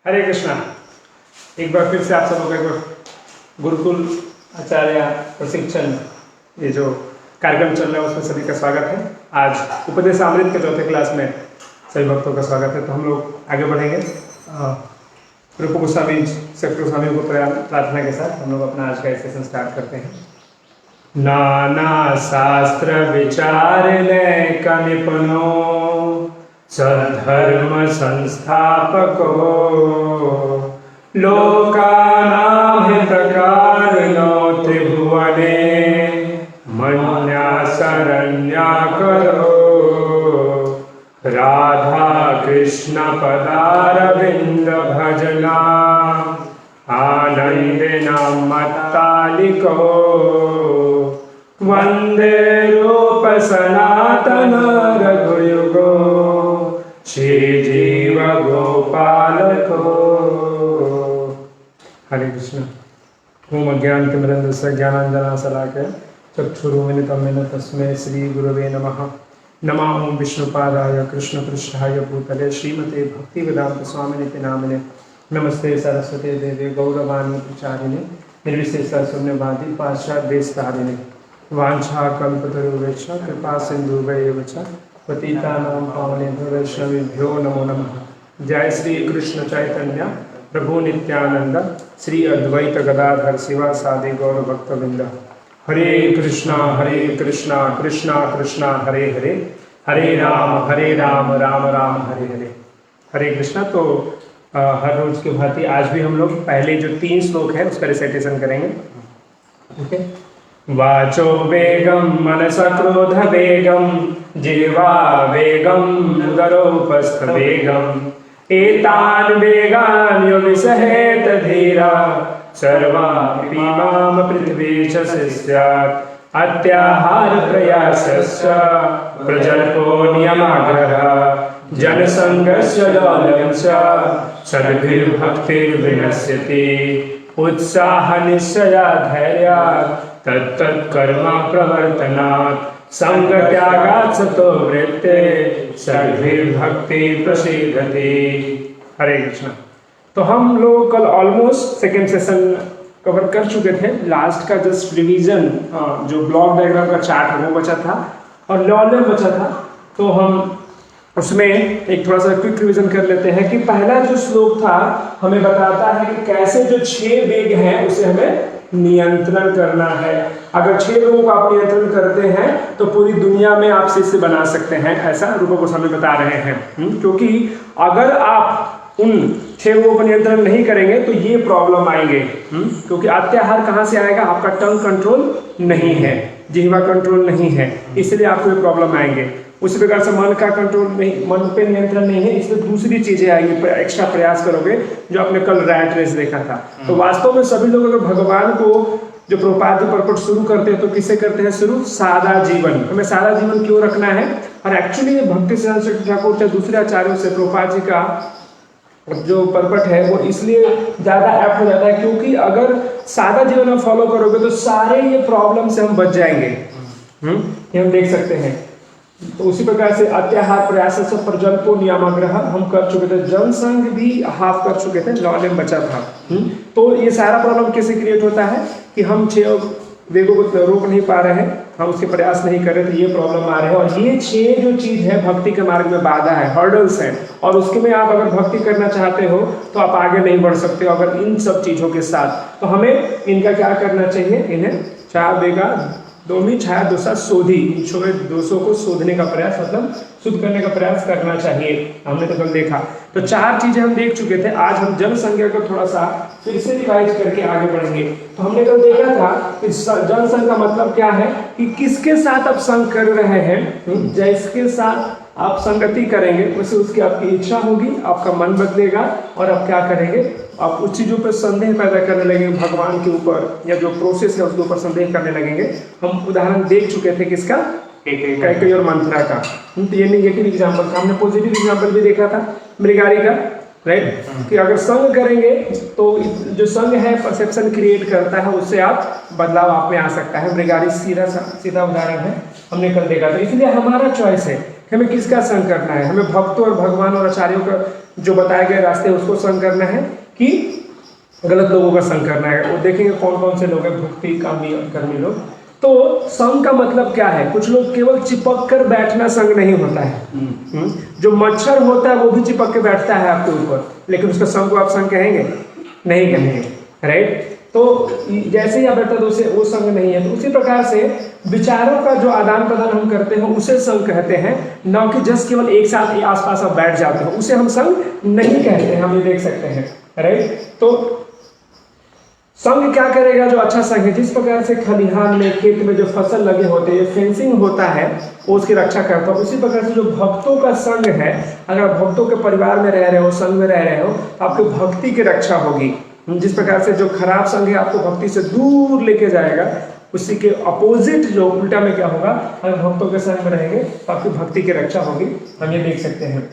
हरे कृष्णा। एक बार फिर से आप सब लोगों को गुरुकुल आचार्य प्रशिक्षण ये जो कार्यक्रम चल रहा है उसमें सभी का स्वागत है। आज उपदेशामृत के चौथे क्लास में सभी भक्तों का स्वागत है। तो हम लोग आगे बढ़ेंगे रूप गोस्वामी सत गोस्वामी को प्रार्थना के साथ हम लोग अपना आज का सेशन स्टार्ट करते हैं। नाना शास्त्र विचार का निपुणो सद्धर्म संस्थापको लोकानां हितकारिणो त्रिभुवने मन्या शरण्याकरो राधा कृष्ण पदारविंद भजना आनंदेन मत्तालिको वंदे रूप सनातन रघुयुगो श्री जीव गोपाल को। हरे कृष्ण। ओम अज्ञानतिमिरन्धस्य ज्ञानाञ्जनशलाकया चक्षुरुन्मिलितं येन तस्मै श्री गुरवे नमः। नमो ओम विष्णुपादाय कृष्णपृष्ठाय भूतले श्रीमते भक्तिवेदांत स्वामिनिति नामिने नमस्ते सरस्वती देवे गौरवाणी प्रचारिणे निर्विशेष शून्यवादी पाश्चात्यदेशतारिणे वाञ्छाकल्पतरुभ्यश्च कृपा सिन्धुभ्येव च पतितानां पावनेभ्यो वैष्णवेभ्यो नमो नमः। जय श्री कृष्ण चैतन्य प्रभु नित्यानंद श्री अद्वैत गदाधर शिवासादि गौर भक्तवृंद। हरे कृष्णा कृष्णा कृष्णा हरे हरे, हरे राम राम राम हरे हरे। हरे कृष्णा। तो हर रोज की भांति आज भी हम लोग पहले जो 3 श्लोक है उसका रिसाइटेशन करेंगे। ओके। वाचो वेगम मनस क्रोध वेगम जिह्वा वेगम उदरोपस्थ वेगम एतान वेगान यो विसहेत धीरा सर्वापि माम पृथ्वी च स्यात् अत्याहार प्रयासस्य प्रजल्पो नियमाग्रह जनसंगस्य लौल्यं च सद्भिर्भक्तिर्विनश्यति उत्साह निश्चया धैर्या तत्तत्कर्म प्रवर्तनात् संग त्यागात् सतो वृत्ते सद्भिर्भक्ति प्रसीदति। हरे कृष्ण। तो हम लोग कल ऑलमोस्ट सेकेंड सेशन कवर कर चुके थे। लास्ट का जस्ट रिवीजन जो ब्लॉक डायग्राम का चार्ट है वो बचा था और लॉल्यम बचा था। तो हम उसमें एक थोड़ा सा क्विक रिवीजन कर लेते हैं कि पहला जो श्लोक था हमें बताता है कि कैसे जो 6 वेग हैं उसे हमें नियंत्रण करना है। अगर 6 लोगों को आप नियंत्रण करते हैं तो पूरी दुनिया में आप शिष्य बना सकते हैं, ऐसा रूप गोस्वामी बता रहे हैं। क्योंकि अगर आप उन 6 लोगों को नियंत्रण नहीं करेंगे तो ये प्रॉब्लम आएंगे। क्योंकि अत्याहार कहाँ से आएगा? आपका टंग कंट्रोल नहीं है, जिह्वा कंट्रोल नहीं है, इसलिए आपको ये प्रॉब्लम आएंगे। उसी प्रकार से मन का कंट्रोल नहीं, मन पे नियंत्रण नहीं है, इसलिए दूसरी चीजें आएंगी। एक्स्ट्रा प्रयास करोगे, जो आपने कल रैट रेस देखा था। तो वास्तव में सभी लोग अगर भगवान को जो प्रभुपाद जी परपट शुरू करते हैं तो किससे करते हैं शुरू? सादा जीवन। हमें सादा जीवन क्यों रखना है? और एक्चुअली भक्ति सिद्धांत ठाकुर या दूसरे आचार्यों से प्रभुपाद जी का जो परपट है वो इसलिए ज्यादा ऐप्ट हो जाता है क्योंकि अगर सादा जीवन आप फॉलो करोगे तो सारे ये प्रॉब्लम से हम बच जाएंगे। ये हम देख सकते हैं। तो उसी प्रकार से अत्याहार प्रयास से प्रजल्पो नियमाग्रह हम कर चुके थे, जनसंघ भी हाफ कर चुके थे, लॉल्यम बचा था। तो ये सारा प्रॉब्लम कैसे क्रिएट होता है कि हम 6 वेगों को रोक नहीं पा रहे हैं, हम उसके प्रयास नहीं कर रहे, तो ये प्रॉब्लम आ रहे हैं। और ये 6 जो चीज है भक्ति के मार्ग में बाधा है, हर्डल्स हैं, और उसके में आप अगर भक्ति करना चाहते हो तो आप आगे नहीं बढ़ सकते हो अगर इन सब चीजों के साथ। तो हमें इनका क्या करना चाहिए? इन्हें छाया वेगा दोमी छाया दोषा शोधी, इन दोषों को शोधने का प्रयास, मतलब शुद्ध करने का प्रयास करना चाहिए। हमने तो कल देखा। तो 4 चीजें हम देख चुके थे। आज हम जनसंख्या को थोड़ा सा फिर से रिवाइज करके आगे बढ़ेंगे। तो हमने कल देखा था कि जनसंघ का मतलब क्या है कि किसके साथ आप संग कर रहे हैं। जिसके साथ आप संगति करेंगे वैसे उसकी आपकी इच्छा होगी, आपका मन बदलेगा और आप क्या करेंगे? आप उस चीज़ों पर संदेह पैदा करने लगेंगे, भगवान के ऊपर या जो प्रोसेस है उसके ऊपर संदेह करने लगेंगे। हम उदाहरण देख चुके थे किसका? कैकेयी और मंथरा का। तो ये नेगेटिव एग्जाम्पल था। हमने पॉजिटिव एग्जाम्पल भी देखा था मृगारी का, राइट? कि अगर संग करेंगे तो जो संग है परसेप्शन क्रिएट करता है, उससे आप बदलाव आप में आ सकता है। मृगारी सीधा उदाहरण है, हमने कल देखा था। इसलिए हमारा चॉइस है कि हमें किसका संग करना है, हमें भक्तों और भगवान और आचार्यों का जो बताए गए रास्ते उसको संग करना है कि गलत लोगों का संग करना है। वो देखेंगे कौन कौन से लोग हैं, भक्ति कामी और कर्मी लोग। तो संग का मतलब क्या है, कुछ लोग केवल चिपक कर बैठना संग नहीं होता है। जो मच्छर होता है वो भी चिपक के बैठता है आपके ऊपर, लेकिन उसका संग को आप संग कहेंगे नहीं कहेंगे, राइट। तो जैसे ही आप बैठते तो उसे वो संग नहीं है। तो उसी प्रकार से विचारों का जो आदान प्रदान हम करते हैं उसे संग कहते हैं, न कि जस्ट केवल एक साथ आसपास आप बैठ जाते हो, उसे हम संग नहीं कहते हैं। हम ये देख सकते हैं, राइट। तो संग क्या करेगा, जो अच्छा संग है, जिस प्रकार से खलिहान में खेत में जो फसल लगे होते हैं, फेंसिंग होता है वो उसकी रक्षा करता है, उसी प्रकार से जो भक्तों का संग है, अगर भक्तों के परिवार में रह रहे हो, संग में रह रहे हो, तो आपकी भक्ति की रक्षा होगी। जिस प्रकार से जो खराब संग है आपको भक्ति से दूर लेके जाएगा, उसी के अपोजिट जो उल्टा में क्या होगा, अगर भक्तों के संग में रहेंगे तो आपकी भक्ति की रक्षा होगी। हम ये देख सकते हैं,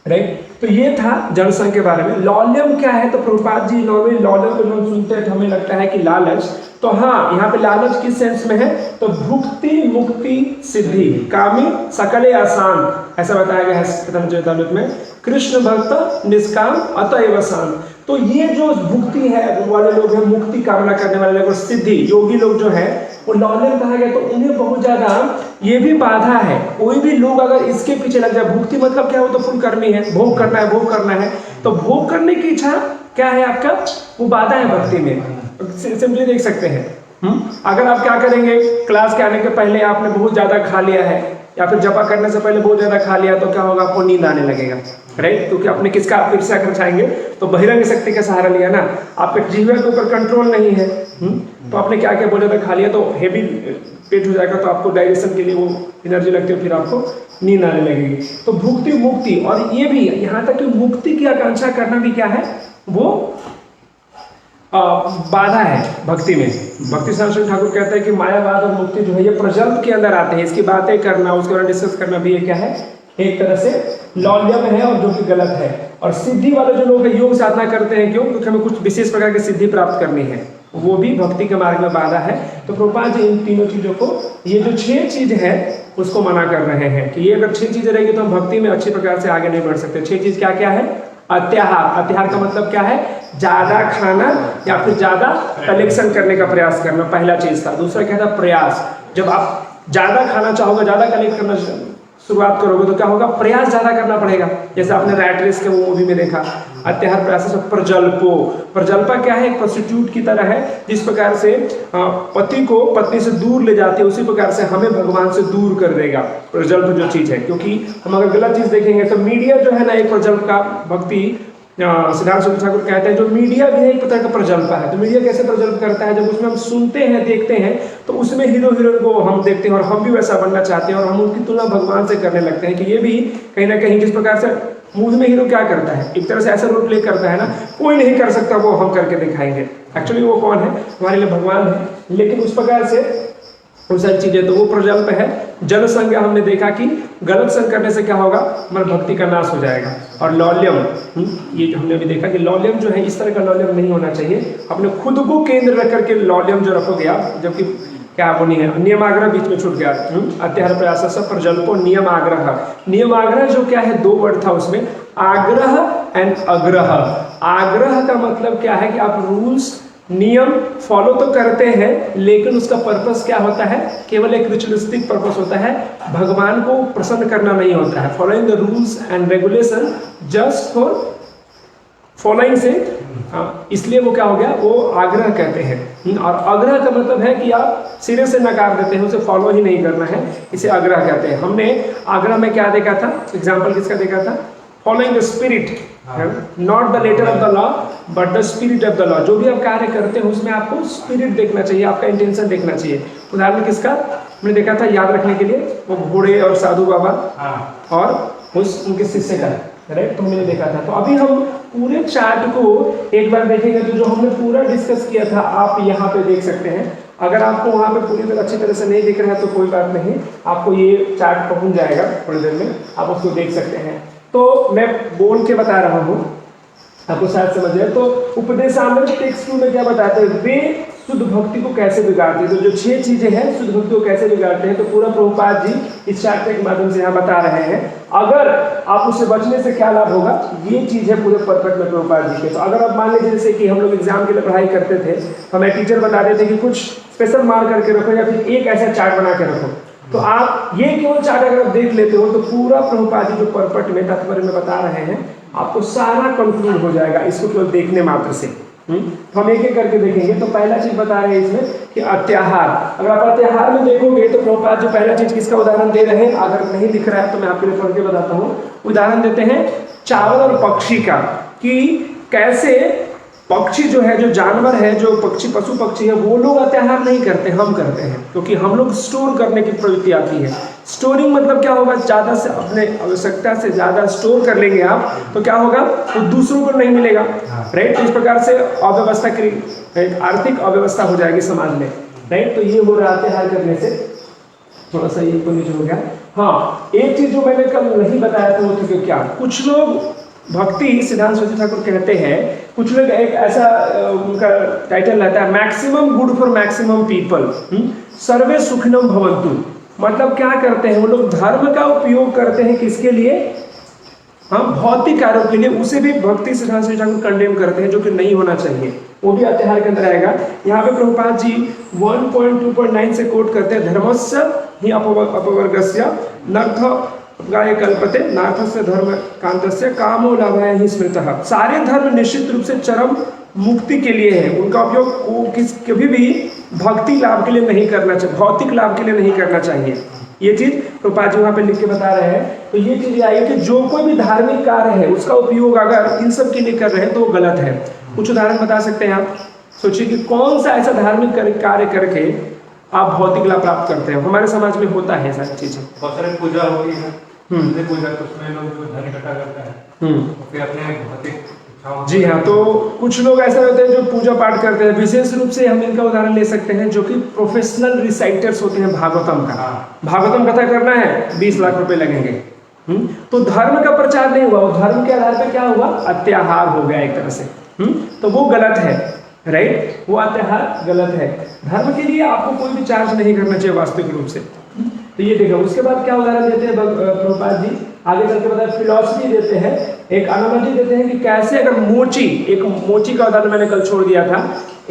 राइट। तो ये था जनसंघ के बारे में। लौल्यम क्या है, तो प्रभुपाद जी नॉर्मली लौल्यम को हम सुनते हैं तो हमें लगता है कि लालच। तो हाँ, यहाँ पे लालच किस सेंस में है, तो भुक्ति मुक्ति सिद्धि कामी सकले आसान, ऐसा बताया गया है प्रथम चैतामृत में। कृष्ण भक्त निष्काम अतएव शांत। तो ये जो भुक्ति है वाले लोग हैं, मुक्ति कामना करने वाले लोग, सिद्धि योगी लोग जो है वो लौल्यम कहा गया। तो उन्हें बहुत ज्यादा ये भी बाधा है। कोई भी लोग अगर इसके पीछे लग जाए, भुक्ति मतलब क्या हो, तो फुल कर्मी है, भोग करना है, भोग करना है, तो भोग करने की इच्छा क्या है आपका, वो बाधा है भक्ति में। सिंपली देख सकते हैं, अगर आप क्या करेंगे, क्लास के आने के पहले आपने बहुत ज्यादा खा लिया है या फिर जपा करने से पहले बहुत ज्यादा खा लिया, तो क्या होगा, आपको नींद आने लगेगा, राइट। क्योंकि आपने किसका ईर्ष्या कर चाहेंगे, तो बहिरंग शक्ति का सहारा लिया ना, आपके जीवन के ऊपर कंट्रोल नहीं है। तो आपने क्या क्या बहुत ज्यादा खा लिया, तो हेवी पेट हो जाएगा, तो आपको डाइजेशन के लिए वो एनर्जी लगती है, फिर आपको नींद आने लगेगी। तो भुक्ति मुक्ति, और ये भी यहाँ तक कि मुक्ति की आकांक्षा करना भी क्या है, वो बाधा है भक्ति में। भक्ति शास्त्र ठाकुर कहते हैं कि मायावाद और मुक्ति जो है ये प्रजल्प के अंदर आते हैं। इसकी बातें करना, उसके बारे में डिस्कस करना भी ये क्या है, एक तरह से लौल्यम है, और जो कि गलत है। और सिद्धि वाले जो लोग योग साधना करते हैं, क्यों, क्योंकि हमें कुछ विशेष प्रकार की सिद्धि प्राप्त करनी है, वो भी भक्ति के मार्ग में बाधा है। तो प्रभुपाद जी इन तीनों चीजों को, ये जो 6 चीज है उसको मना कर रहे हैं कि ये अगर 6 चीजें रहेगी तो हम भक्ति में अच्छी प्रकार से आगे नहीं बढ़ सकते। 6 चीज क्या क्या है, अत्याहार। अत्याहार का मतलब क्या है, ज्यादा खाना या फिर ज्यादा कलेक्शन करने का प्रयास करना, पहला चीज था। दूसरा क्या था, प्रयास। जब आप ज्यादा खाना चाहोगे, ज्यादा कलेक्ट करना शुरुआत करोगे तो क्या होगा, प्रयास ज्यादा करना पड़ेगा। जैसे आपने रैट रेस के वो मूवी में देखा, अत्याहार प्रयास। प्रजल्पो, प्रजल्पा क्या है, एक प्रोस्टिट्यूट की तरह है, जिस प्रकार से पति को पत्नी से दूर ले जाती है, उसी प्रकार से हमें भगवान से दूर कर देगा प्रजल्प जो चीज है। क्योंकि हम अगर गलत चीज देखेंगे तो मीडिया जो है ना, एक प्रजल्प का भक्ति सिद्धार्थ ठाकुर कहते हैं, जो मीडिया भी एक प्रकार का प्रजल्प है। तो मीडिया कैसे प्रजल्प करता है, जब उसमें हम सुनते हैं, देखते हैं, तो उसमें हीरो हीरोइन को हम देखते हैं और हम भी वैसा बनना चाहते हैं, और हम उनकी तुलना भगवान से करने लगते हैं। कि ये भी कहीं ना कहीं, जिस प्रकार से मूवी में हीरो क्या करता है, एक तरह से ऐसा रोल प्ले करता है ना, कोई नहीं कर सकता, वो हम करके दिखाएंगे। एक्चुअली वो कौन है, हमारे लिए भगवान है। लेकिन उस प्रकार से वो सारी चीजें, तो वो प्रजल्प है। जल संग हमने देखा कि गलत संग करने से क्या होगा, हमारी भक्ति का नाश हो जाएगा। और लौल्यम, ये हमने भी देखा कि लौल्यम जो है, इस तरह का लौल्यम नहीं होना चाहिए। अपने खुद को केंद्र रख करके लौल्यम जो रखोगे आप, जबकि क्या वो नहीं है, नियमाग्रह बीच में छूट गया। अत्याहार प्रयास सब प्रजल्पो नियमाग्रह। नियमाग्रह जो क्या है, 2 वर्ड था उसमें, आग्रह एंड अग्रह। आग्रह का मतलब क्या है कि आप रूल्स नियम फॉलो तो करते हैं, लेकिन उसका पर्पस क्या होता है, केवल एक रिचुअलिस्टिक पर्पस होता है, भगवान को प्रसन्न करना नहीं होता है। Following the rules and regulation just for following से, इसलिए वो क्या हो गया, वो आग्रह कहते हैं। और आग्रह का मतलब है कि आप सिरे से नकार देते हैं, उसे फॉलो ही नहीं करना है, इसे आग्रह कहते हैं। हमने आग्रह में क्या देखा था, एग्जाम्पल किसका देखा था, following the spirit, not the letter of the law but the spirit of the law. जो भी आप कार्य करते हैं उसमें आपको स्पिरिट देखना चाहिए, आपका इंटेंशन देखना चाहिए। उदाहरण किसका हमने देखा था याद रखने के लिए, वो घोड़े और साधु बाबा और उनके शिष्य का, राइट। तो हमने देखा था। तो अभी हम पूरे चार्ट को एक बार देखेंगे, तो जो हमने पूरा डिस्कस किया था आप यहाँ पे देख सकते हैं। अगर आपको वहाँ पे पूरी तरह अच्छी तरह से नहीं दिख रहा है तो कोई बात नहीं, आपको ये चार्ट पहुँच जाएगा थोड़ी देर में, आप उसको देख सकते हैं। तो मैं बोल के बता रहा हूँ, आपको शायद समझ जाए। तो उपदेशामृत टेक्स्ट 2 में क्या बताते हैं, वे शुद्ध भक्ति को कैसे बिगाड़ते हैं। तो जो 6 चीजें हैं शुद्ध भक्ति को कैसे बिगाड़ते हैं, तो पूरा प्रभुपाद जी इस चैप्टर के माध्यम से यहाँ बता रहे हैं। अगर आप उससे बचने से क्या लाभ होगा, ये चीज है पूरे परफेक्ट में प्रभुपाद जी के। तो अगर आप मान लीजिए जैसे कि हम लोग एग्जाम के लिए पढ़ाई करते थे, हमें टीचर बताते थे कि कुछ स्पेशल मार्क करके रखो या फिर एक ऐसा चार्ट बना के रखो, तो आप ये केवल चार्ट अगर आप देख लेते हो तो पूरा प्रभुपाद जी जो परफेक्ट में तात्पर्य में बता रहे हैं आपको सारा कंक्लूड हो जाएगा इसको केवल देखने मात्र से। तो हम एक एक करके देखेंगे। तो पहला चीज बता रहे हैं इसमें कि अत्याहार। अगर आप अत्याहार में देखोगे तो प्रभुपाद जो पहला चीज किसका उदाहरण दे रहे हैं, अगर नहीं दिख रहा है तो मैं आपके लिए पढ़ के बताता हूँ। उदाहरण देते हैं चावल और पक्षी का, कि कैसे पक्षी जो है, जो जानवर है, जो पक्षी पशु पक्षी है, वो लोग अत्याहार नहीं करते, हम करते हैं, क्योंकि हम लोग स्टोर करने की प्रवृत्ति आती है। स्टोरिंग मतलब क्या होगा, ज़्यादा से अपने आवश्यकता से ज़्यादा स्टोर कर लेंगे आप, तो क्या होगा, वो दूसरों को नहीं मिलेगा, राइट। तो इस प्रकार से अव्यवस्था की आर्थिक अव्यवस्था हो जाएगी समाज में, राइट। तो ये हो रहा है अत्याहार करने से। थोड़ा सा ये तो नीचे हो गया। हाँ, एक चीज जो मैंने कल नहीं बताया था वो थी कि क्या, कुछ लोग भक्ति सिद्धांत सरस्वती ठाकुर कहते हैं, कुछ लोग एक ऐसा उनका टाइटल रहता है maximum good for maximum people, सर्वे सुखिनम भवन्तु। मतलब क्या करते हैं वो लोग, धर्म का उपयोग करते हैं किसके लिए, हाँ, भौतिक कार्यों के लिए। उसे भी भक्ति सिद्धांत सरस्वती ठाकुर कंडेम करते हैं, जो कि नहीं होना चाहिए, वो भी अत्याहार के अंदर आएगा। यहाँ पे प्रभुपाद जी 1.2.9 से कोट करते हैं, धर्मस्य ही अपवर्गस्य नर्थ गाय कल्पते नाथस्य धर्म कांतस्य कामो लाभाय ही स्मृतः। सारे धर्म निश्चित रूप से चरम मुक्ति के लिए है, उनका उपयोग कभी भी भक्ति लाभ के लिए नहीं करना चाहिए, भौतिक लाभ के लिए नहीं करना चाहिए। ये चीज प्रभुपाद जी वहाँ पे लिख के बता रहे हैं। तो ये चीज आई कि जो कोई भी धार्मिक कार्य है उसका उपयोग अगर इन सब के लिए कर रहे हैं तो वो गलत है। कुछ उदाहरण बता सकते हैं आप, सोचिए कि कौन सा ऐसा धार्मिक कार्य करके आप भौतिक लाभ प्राप्त करते हैं। हमारे समाज में होता है सारी चीजें, पूजा होती है, पूजा तो उसमें लोग धन इकट्ठा करते हैं, फिर अपने भौतिक। जी हाँ, तो कुछ लोग ऐसे होते हैं जो पूजा पाठ करते हैं। विशेष रूप से हम इनका उदाहरण ले सकते हैं जो कि प्रोफेशनल रिसाइटर्स होते हैं भागवतम का। भागवतम कथा करना है 20 लाख रुपए लगेंगे। तो धर्म का प्रचार नहीं हुआ, वो धर्म के आधार पर क्या हुआ, अत्याहार हो गया एक तरह से। तो वो गलत है, राइट, वो अत्याहार गलत है। धर्म के लिए आपको कोई भी चार्ज नहीं करना चाहिए वास्तविक रूप से। तो ये देखो, उसके बाद क्या उदाहरण देते हैं प्रभुपाद जी, आगे चल के बताया फिलॉसफी देते हैं, एक एनालॉजी देते हैं कि कैसे अगर मोची का उदाहरण मैंने कल छोड़ दिया था।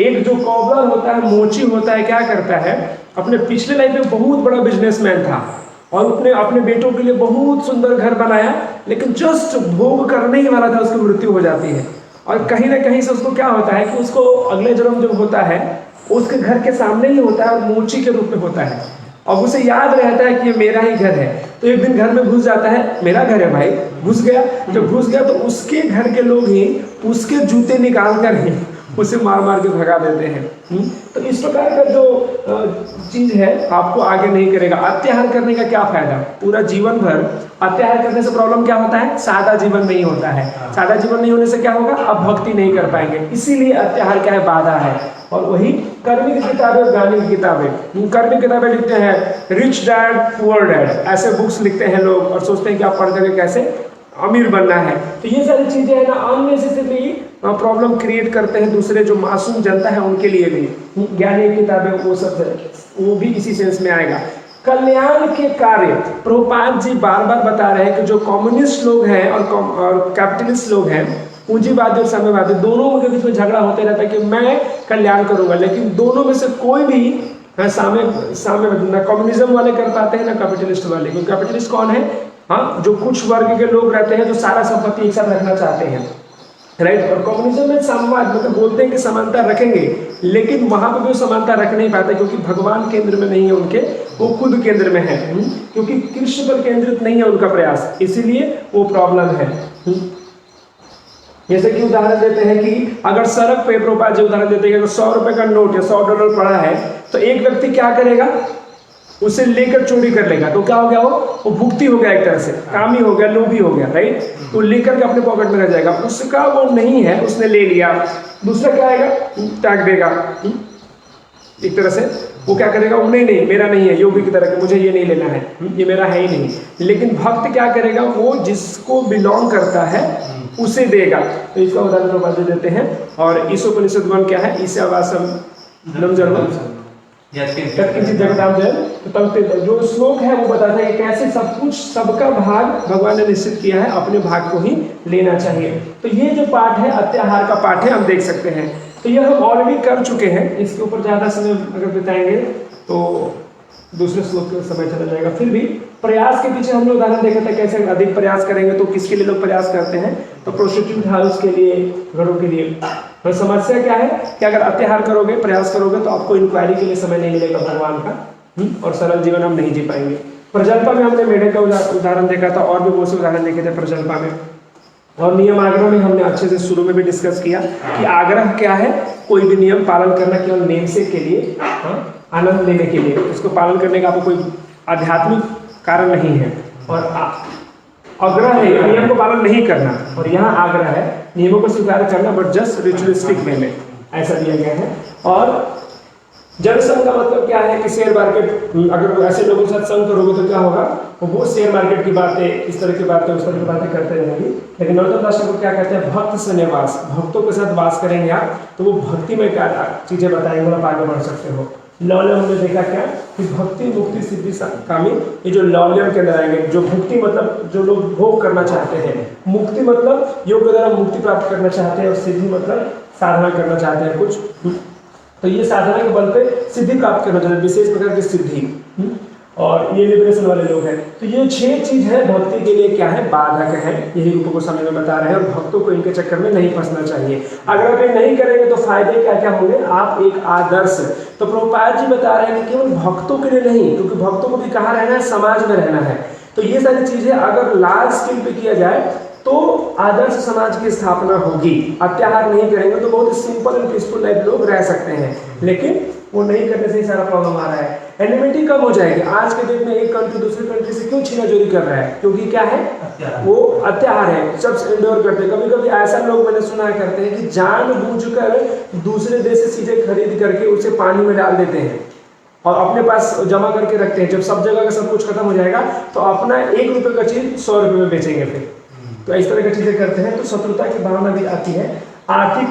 एक जो कॉबलर होता है, मोची होता है, क्या करता है, अपने पिछले लाइफ में बहुत बड़ा बिजनेसमैन था और उसने अपने बेटों के लिए बहुत सुंदर घर बनाया, लेकिन जस्ट भोग करने ही वाला था, उसकी मृत्यु हो जाती है। और कहीं ना कहीं से उसको क्या होता है कि उसको अगले जन्म जब होता है उसके घर के सामने ही होता है और मोची के रूप में होता है, और उसे याद रहता है कि ये मेरा ही घर है। तो एक दिन घर में घुस जाता है, मेरा घर है भाई, घुस गया। जब घुस गया तो उसके घर के लोग ही उसके जूते निकाल कर ही उसे मार मार के भगा देते हैं। तो इस प्रकार का जो चीज है आपको आगे नहीं करेगा। अत्याहार करने का क्या फायदा, पूरा जीवन भर अत्याहार करने से प्रॉब्लम क्या होता है, सादा जीवन नहीं होता है। सादा जीवन नहीं होने से क्या होगा, आप भक्ति नहीं कर पाएंगे। इसीलिए अत्याहार क्या है, बाधा है। और वही कर्मी की किताबें, ज्ञानी की किताबें, कर्मी किताबें लिखते हैं रिच डैड पुअर डैड, ऐसे बुक्स लिखते हैं लोग और सोचते हैं कि आप पढ़ करके कैसे अमीर बनना है। तो ये सारी चीजें है ना अननेसेसरी प्रॉब्लम क्रिएट करते हैं दूसरे जो मासूम जनता है उनके लिए भी। ज्ञानी किताबें वो सब वो भी इसी सेंस में आएगा। कल्याण के कार्य प्रभुपाद जी बार बार बता रहे हैं कि जो कम्युनिस्ट लोग हैं और कैपिटलिस्ट लोग हैं, पूंजीवादी और साम्यवादी, दोनों के बीच में झगड़ा होते रहता है कि मैं कल्याण करूंगा, लेकिन दोनों में से कोई भी साम्यवादी ना कम्युनिज्म वाले कर पाते हैं ना कैपिटलिस्ट वाले। क्योंकि कैपिटलिस्ट कौन है, हाँ, जो कुछ वर्ग के लोग रहते हैं जो सारा संपत्ति एक साथ रखना चाहते हैं, राइट। और कम्युनिज्म में साम्यवाद मतलब बोलते हैं कि समानता रखेंगे, लेकिन वहां पर भी समानता रख नहीं पाते क्योंकि भगवान केंद्र में नहीं है उनके, वो खुद केंद्र में है, क्योंकि कृष्ण पर केंद्रित नहीं है उनका प्रयास, इसीलिए वो प्रॉब्लम है। जैसे कि उदाहरण देते हैं कि अगर सड़क पे प्रभुपाद जी उदाहरण देते हैं कि 100 रुपए का नोट या $100 पड़ा है, तो एक व्यक्ति क्या करेगा, उसे लेकर चोरी कर लेगा। तो क्या हो गया, वो भुगती हो गया, एक तरह से कामी हो गया, लोभी हो गया, राइट। तो लेकर के अपने पॉकेट में रह जाएगा। उसका वो नहीं है, उसने ले लिया। दूसरा क्या आएगा, त्याग देगा। एक तरह से वो क्या करेगा, वो नहीं मेरा नहीं है, योगी की तरह, मुझे ये नहीं लेना है, ये मेरा है ही नहीं। लेकिन भक्त क्या करेगा, वो जिसको बिलोंग करता है उसे देगा। तो इसका उदाहरण प्रभुपाद जी देते हैं। और ईशोपनिषद 1 क्या है, ईशावासम नम जन्म यत्किंचित् जगतां जयम्। तो तब जो श्लोक है वो बताता है कि कैसे सब कुछ, सबका भाग भगवान ने निश्चित किया है, अपने भाग को ही लेना चाहिए। तो ये जो पाठ है अत्याहार का पाठ है, हम देख सकते हैं। तो यह हम ऑलरेडी कर चुके हैं, इसके ऊपर ज़्यादा समय अगर बिताएंगे तो दूसरे श्लोक के समय चला जाएगा। फिर भी प्रयास के पीछे हमने उदाहरण देखा था, कैसे अधिक प्रयास करेंगे तो किसके लिए लोग प्रयास करते हैं, तो प्रोस्टिट्यूट हाउस के लिए, घरों के लिए। तो समस्या क्या है कि अगर अत्याहार करोगे, प्रयास करोगे तो आपको इंक्वायरी के लिए समय नहीं मिलेगा भगवान का, और सरल जीवन हम नहीं जी पाएंगे। प्रजल्पा में हमने मेढक का उदाहरण देखा था, और भी बहुत से उदाहरण देखे थे प्रजल्पा में। और नियम आग्रह में हमने अच्छे से शुरू में भी डिस्कस किया कि आग्रह क्या है, कोई भी नियम पालन करना केवल नेमसेक के लिए, आनंद लेने के लिए, उसको पालन करने का आपको कोई आध्यात्मिक कारण नहीं है। और आग्रह है नियम को पालन नहीं करना, और यहाँ आग्रह है नियमों को स्वीकार करना, बट जस्ट रिचुअलिस्टिक वे में ऐसा दिया गया है। और जनसंघ का मतलब क्या है कि शेयर मार्केट, अगर ऐसे लोगों के साथ संग करोगे तो क्या होगा, वो शेयर मार्केट की बातें, इस तरह की बातें, उस तरह की बातें करते रहेंगे। लेकिन नरोत्तम दास ठाकुर क्या कहते हैं, भक्त से निवास, भक्तों के साथ वास करेंगे आप तो वो भक्ति में क्या चीजें बताएंगे, आप आगे बढ़ सकते हो। लौल्यम हमने देखा क्या कि भक्ति मुक्ति सिद्धि कामी, ये जो लौल्यम के अंदर आएंगे, जो भक्ति मतलब जो लोग भोग करना चाहते हैं, मुक्ति मतलब योग के द्वारा मुक्ति प्राप्त करना चाहते हैं, और सिद्धि मतलब साधना करना चाहते हैं कुछ, तो ये साधना के बल पे सिद्धि प्राप्त करना चाहते हैं, विशेष प्रकार की सिद्धि, और ये लिबरेशन वाले लोग हैं। तो ये 6 चीज है भक्ति के लिए क्या है, बाधक है, यही रूप गोस्वामी में बता रहे हैं। और भक्तों को इनके चक्कर में नहीं फंसना चाहिए। अगर आप ये नहीं करेंगे तो फायदे क्या क्या होंगे, आप एक आदर्श, तो प्रभुपाद जी बता रहे हैं कि केवल भक्तों के लिए नहीं, क्योंकि भक्तों को भी कहाँ रहना है, समाज में रहना है। तो ये सारी चीजें अगर लार्ज स्केल पे किया जाए तो आदर्श समाज की स्थापना होगी। अत्याहार नहीं करेंगे तो बहुत सिंपल एंड पीसफुल लाइफ लोग रह सकते हैं, लेकिन वो नहीं करने से ही सारा प्रॉब्लम आ रहा है। एनिमिटी कम हो जाएगी। आज के डेट में एक कंट्री दूसरे कंट्री से क्यों छीनाजोरी कर रहा है, क्योंकि क्या है, वो अत्याहार है, सब इंडोर करते हैं। कभी कभी ऐसा लोग मैंने सुना करते हैं कि जानबूझकर दूसरे देश से चीजें खरीद करके उसे पानी में डाल देते हैं और अपने पास जमा करके रखते हैं। जब सब जगह का सब कुछ खत्म हो जाएगा तो अपना 1 रुपए का चीज 100 रुपए में बेचेंगे फिर। तो इस तरह की चीजें करते हैं। तो शत्रुता की भावना भी आती है। आर्थिक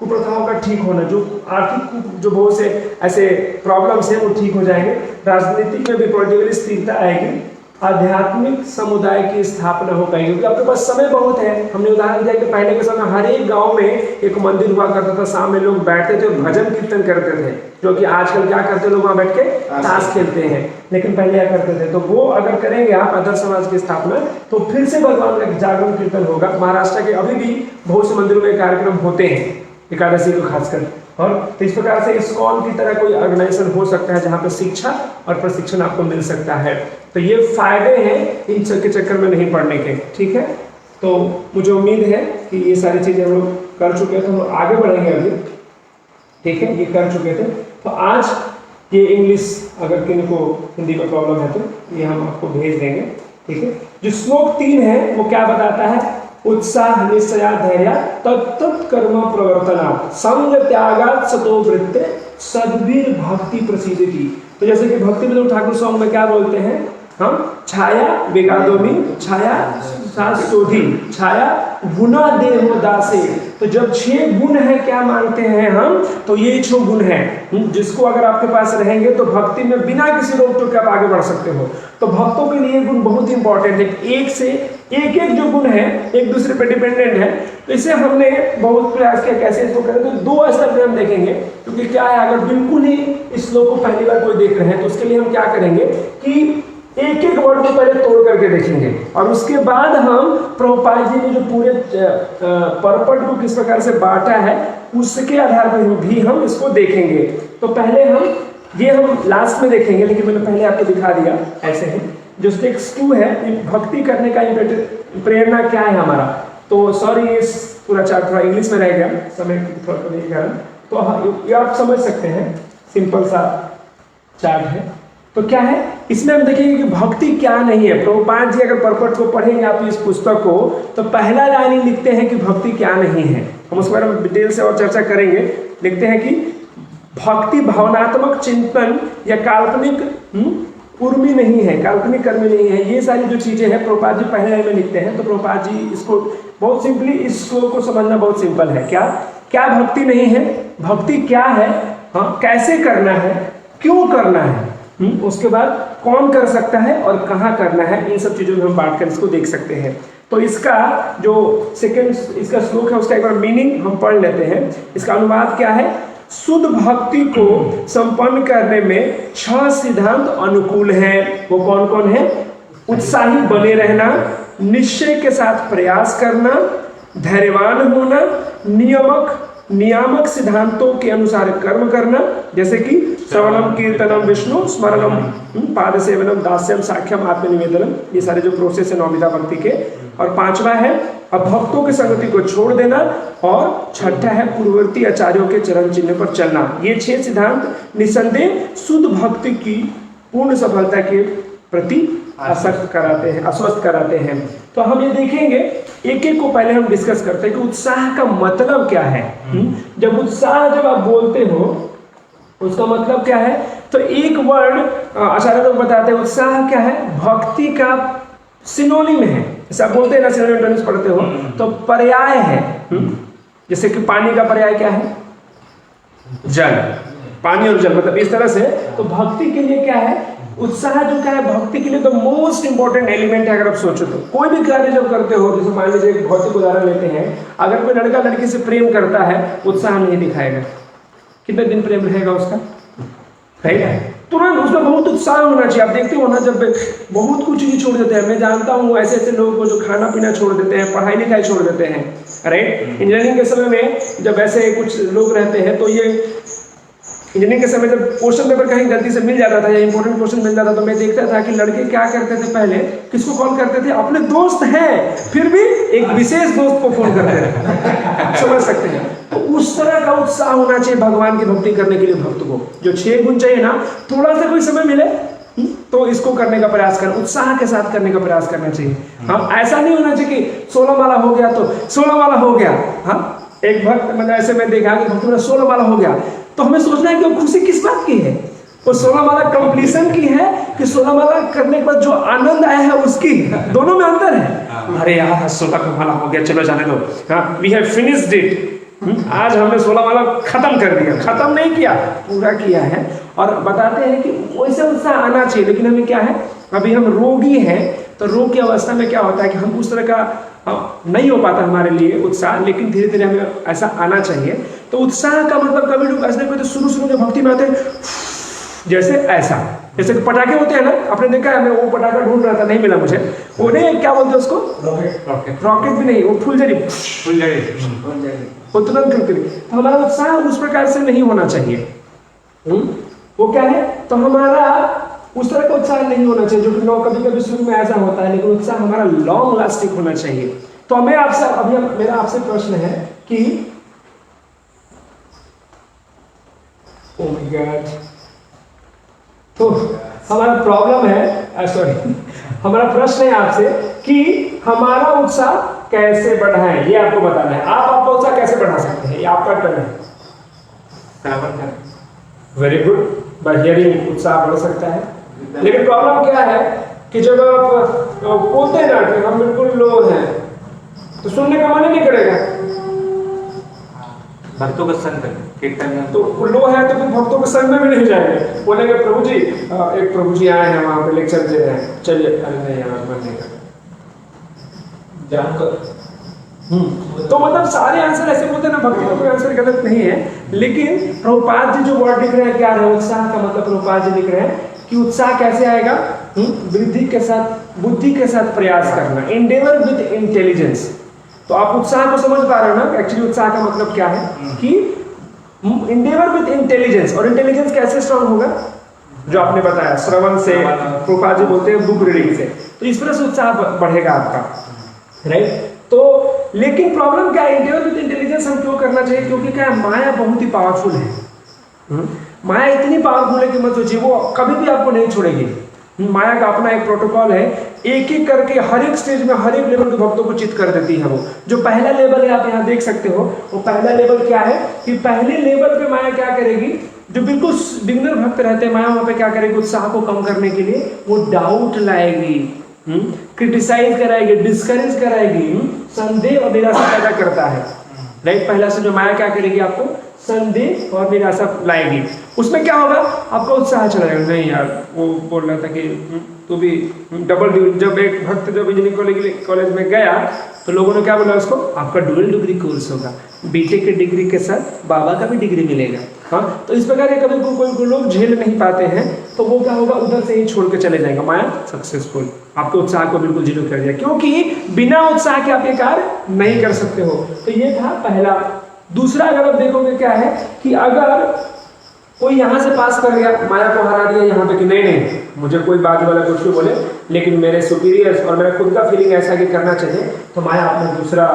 कुप्रथाओं का ठीक होना, जो आर्थिक जो बहुत से ऐसे प्रॉब्लम्स हैं वो ठीक हो जाएंगे। राजनीतिक में भी पॉलिटिकली स्थिरता आएगी। आध्यात्मिक समुदाय की स्थापना हो पाएगी, क्योंकि आपके पास समय बहुत है। हमने उदाहरण दिया कि पहले के समय हर एक गांव में एक मंदिर हुआ करता था, शाम में लोग बैठते थे और भजन कीर्तन करते थे, जो कि आजकल क्या करते लोग वहां बैठ के ताश खेलते हैं, लेकिन पहले क्या करते थे। तो वो अगर करेंगे आप आदर्श समाज की स्थापना, तो फिर से भगवान का जागरण कीर्तन होगा। महाराष्ट्र के अभी भी बहुत से मंदिरों में कार्यक्रम होते हैं, एकादशी को खासकर। और तो इस प्रकार से इस्कॉन की तरह कोई ऑर्गेनाइजेशन हो सकता है जहाँ पे शिक्षा और प्रशिक्षण आपको मिल सकता है। तो ये फायदे हैं इन सब के चक्कर में नहीं पड़ने के, ठीक है। तो मुझे उम्मीद है कि ये सारी चीजें हम लोग कर चुके थे, हम आगे बढ़ेंगे अभी, ठीक है। ये कर चुके थे। तो आज ये इंग्लिश अगर किसी को हिंदी में प्रॉब्लम है तो ये हम आपको भेज देंगे, ठीक है। जो श्लोक 3 है वो क्या बताता है, उत्साह निश्चया धैर्य तत्त कर्म प्रवर्तना संग त्यागात् सतो वृत्ते सद्वीर भक्ति प्रसिद्धि। तो जैसे कि भक्ति विनोद ठाकुर सॉन्ग में क्या बोलते हैं हम, छाया वेगादोमी छाया साशोधी छाया गुना देहो दासे। तो जब 6 गुण है क्या मानते हैं हम, तो ये 6 गुण है जिसको अगर आपके पास रहेंगे तो भक्ति में बिना किसी रोक टोक के आप आगे बढ़ सकते हो। तो भक्तों के लिए गुण बहुत इंपॉर्टेंट है। एक से एक जो गुण है एक दूसरे पे डिपेंडेंट है। तो इसे हमने बहुत प्रयास किया कैसे इसको करें, तो 2 स्तर में हम देखेंगे। क्योंकि क्या है, अगर बिल्कुल ही इस श्लोक को पहली बार कोई देख रहे हैं तो उसके लिए हम क्या करेंगे कि एक एक वर्ड को पहले तोड़ करके देखेंगे, और उसके बाद हम प्रभुपाद जी ने जो पूरे परपट को किस प्रकार से बांटा है उसके आधार पर भी हम इसको देखेंगे। तो पहले हम लास्ट में देखेंगे, लेकिन मैंने पहले आपको दिखा दिया ऐसे है। जो टेक्स्ट 2 है, भक्ति करने का प्रेरणा क्या है हमारा। तो सॉरी ये पूरा चार्ट थोड़ा इंग्लिश में रह गया समय के कारण, तो ये आप समझ सकते हैं, सिंपल सा चार्ट है। तो क्या है इसमें हम देखेंगे कि भक्ति क्या नहीं है। प्रभुपाद जी अगर परपट को पढ़ेंगे आप इस पुस्तक को, तो पहला लाइन लिखते हैं कि भक्ति क्या नहीं है। हम उसके बारे में डिटेल से और चर्चा करेंगे। लिखते हैं कि भक्ति भावनात्मक चिंतन या काल्पनिक उर्मी नहीं है, काल्पनिक कर्मी नहीं है। ये सारी जो चीजें हैं प्रभुपाद जी पहले लाइन में लिखते हैं। तो प्रभुपाद जी इसको बहुत सिंपली, इस श्लोक को समझना बहुत सिंपल है। क्या क्या भक्ति नहीं है, भक्ति क्या है, हाँ, कैसे करना है, क्यों करना है, उसके बाद कौन कर सकता है और कहाँ करना है, इन सब चीजों में हम बात कर इसको देख सकते हैं। तो इसका जो सेकंड इसका श्लोक है उसका एक बार मीनिंग हम पढ़ लेते हैं। इसका अनुवाद क्या है? शुद्ध भक्ति को संपन्न करने में 6 सिद्धांत अनुकूल हैं। वो कौन कौन है? उत्साही बने रहना, निश्चय के साथ प्रयास करना, धैर्यवान होना, नियामक सिद्धांतों के अनुसार कर्म करना, जैसे कि श्रवणम कीर्तनम विष्णु स्मरणम पाद सेवनम दास्यम साख्यम आत्मनिवेदनम, ये सारे जो प्रोसेस है नौविधा भक्ति के। और 5वां है अभक्तों की संगति को छोड़ देना, और 6ठा है पूर्ववर्ती आचार्यों के चरण चिन्ह पर चलना। ये 6 सिद्धांत निसंदेह शुद्ध भक्ति की पूर्ण सफलता के प्रति आसक्त कराते हैं। तो हम ये देखेंगे, एक एक को पहले हम डिस्कस करते हैं कि उत्साह का मतलब क्या है। जब उत्साह जब आप बोलते हो उसका मतलब क्या है? तो एक वर्ड आचार्य लोग बताते हैं, उत्साह क्या है? भक्ति का सिनोनिम है। जैसे आप बोलते हैं ना, सिनोनिम पढ़ते हो तो पर्याय है। जैसे कि पानी का पर्याय क्या है? जल। पानी और जल, मतलब इस तरह से। तो भक्ति के लिए क्या है? उत्साह जो क्या है भक्ति के लिए तो मोस्ट इंपॉर्टेंट एलिमेंट है। अगर आप सोचो तो कोई भी कार्य जब करते हो, जैसे मान लीजिए एक भौतिक उदाहरण लेते हैं, अगर कोई लड़का लड़की से प्रेम करता है, उत्साह नहीं दिखाएगा, कितने दिन प्रेम रहेगा उसका? रहेगा तुरंत, उसमें बहुत उत्साह होना चाहिए। आप देखते हो ना, जब बहुत कुछ चीज़ छोड़ देते हैं, मैं जानता हूँ ऐसे ऐसे लोगों को जो खाना पीना छोड़ देते हैं, पढ़ाई लिखाई छोड़ देते हैं, राइट। इंजीनियरिंग के समय में जब ऐसे कुछ लोग रहते हैं तो ये इंजीनियरिंग के समय जब क्वेश्चन पेपर कहीं गलती से मिल जाता था या इंपॉर्टेंट क्वेश्चन मिल जाता, तो मैं देखता था कि लड़के क्या करते थे, पहले किसको कॉल करते थे? अपने दोस्त हैं, फिर भी एक विशेष दोस्त को फोन करते थे। समझ सकते हैं? तो उस तरह का उत्साह होना चाहिए भगवान की भक्ति करने के लिए। भक्त को जो 6 गुण चाहिए ना, थोड़ा सा कोई समय मिले तो इसको करने का प्रयास करना, उत्साह के साथ करने का प्रयास करना चाहिए। हाँ, ऐसा नहीं होना चाहिए कि 16 माला हो गया तो 16 माला हो गया। हाँ, एक भक्त मतलब ऐसे मैं देखा कि भक्त मेरा 16 माला हो गया, तो हमें सोचना है कि वो खुशी किस बात की है? वो 16 माला कंप्लीशन की है कि 16 माला करने के बाद जो आनंद आया है उसकी? दोनों में अंतर है। अरे यार 16 का माला हो गया, चलो जाने दो, हाँ वी हैव फिनिश्ड इट, आज हमने 16 माला खत्म कर दिया। खत्म नहीं किया, पूरा किया है। और बताते हैं कि वैसे उत्साह आना चाहिए, लेकिन हमें क्या है, अभी हम रोगी हैं, तो रोग की अवस्था में क्या होता है कि हम उस तरह का नहीं हो पाता हमारे लिए उत्साह, लेकिन धीरे धीरे हमें ऐसा आना चाहिए। तो उत्साह का मतलब कभी लोग ऐसे कोई तो शुरू में भक्ति में आते हैं जैसे ऐसा, जैसे पटाखे होते हैं ना, आपने देखा है, मैं वो पटाखा ढूंढ रहा था, नहीं मिला मुझे, वो नहीं क्या बोलते हैं उसको? रॉकेट भी नहीं, वो फुलझड़ी, वो तुरंत टूटती। तो हमारा उत्साह उस प्रकार से नहीं होना चाहिए। वो क्या है, तो हमारा उस तरह का उत्साह नहीं होना चाहिए जो कि कभी कभी शुरू में ऐसा होता है, लेकिन उत्साह हमारा लॉन्ग लास्टिंग होना चाहिए। तो मैं आपसे अभी मेरा आपसे प्रश्न है कि ओह माय गॉड, तो हमारा प्रॉब्लम है, सॉरी हमारा प्रश्न है आपसे कि हमारा उत्साह कैसे बढ़ाएं, ये आपको बताना है। आप आपका उत्साह कैसे बढ़ा सकते हैं, ये आपका टर्न है। वेरी गुड, बाय हियरिंग उत्साह बढ़ सकता है। लेकिन प्रॉब्लम क्या है कि जब आप बोलते हैं ना कि हम बिल्कुल लो हैं, तो सुनने का मन ही नहीं करेगा। भक्तों का संग कीर्तन में तो लो है तो फिर भक्तों के संग में भी नहीं जाएंगे। बोलेंगे प्रभु जी, एक प्रभु जी आए हैं वहां पे लेक्चर दे रहे हैं, चलिए। अरे नहीं यार, मन नहीं कर जानकर। तो मतलब सारे आंसर ऐसे बोलते हैं ना, भक्ति का कोई आंसर गलत नहीं है। लेकिन प्रभुपाद जी जो वर्ड लिख रहे हैं क्या है, उत्साह का मतलब प्रभुपाद जी लिख रहे हैं कि उत्साह कैसे आएगा? वृद्धि के साथ, बुद्धि के साथ प्रयास करना, एंडेवर विद इंटेलिजेंस। तो आप उत्साह को समझ पा रहे हो ना, एक्चुअली उत्साह का मतलब क्या है कि एंडेवर विद इंटेलिजेंस। और इंटेलिजेंस कैसे स्ट्रांग होगा? जो आपने बताया, श्रवण से, प्रभुपाद जी बोलते हैं बुक रीडिंग से। तो इस तरह से उत्साह बढ़ेगा आपका, राइट। तो लेकिन प्रॉब्लम क्या है, एंडेवर विद इंटेलिजेंस हम क्यों करना चाहिए? क्योंकि क्या है, माया बहुत ही पावरफुल है। माया इतनी पावरफुल है कि मत सोचिए, वो कभी भी आपको नहीं छोड़ेगी। माया का अपना एक प्रोटोकॉल है, एक एक करके हर एक स्टेज में हर एक लेवल के भक्तों को चित कर देती है। वो जो पहला लेवल है आप यहाँ देख सकते हो, वो पहला लेवल क्या है कि पहले लेवल पे माया क्या करेगी, जो बिल्कुल बिगिनर भक्त रहते हैं, माया वहां पे क्या करेगी, उत्साह को कम करने के लिए वो डाउट लाएगी, क्रिटिसाइज कराएगी, डिस्करेज कराएगी, संदेह और निराशा पैदा करता है। राइट। पहला से जो माया क्या करेगी, आपको संदेह और निराशा लाएगी। उसमें क्या होगा, आपका उत्साह चला जाएगा। नहीं यार, वो बोल रहा था कि तू भी डबल डिग्री, जब एक भक्त जब इंजीनियरिंग कॉलेज में गया तो लोगों ने क्या बोला उसको, आपका डुअल डिग्री कोर्स होगा, बीटेक की डिग्री के साथ बाबा का भी डिग्री मिलेगा। हाँ, तो इस प्रकार के कभी कोई लोग झेल नहीं पाते हैं तो वो क्या होगा, उधर से ही छोड़ के चले जाएंगे। माया सक्सेसफुल आपके उत्साह को बिल्कुल जीरो कर दिया, क्योंकि बिना उत्साह के आप ये कार्य नहीं कर सकते हो। तो ये था पहला। दूसरा अगर आप देखोगे क्या है कि अगर कोई यहाँ से पास कर गया, माया को हरा दिया यहाँ पे कि नहीं मुझे कोई बाजू वाला कुछ भी बोले लेकिन मेरे सुपीरियर्स और मेरा खुद का फीलिंग ऐसा कि करना चाहिए, तो माया अपना दूसरा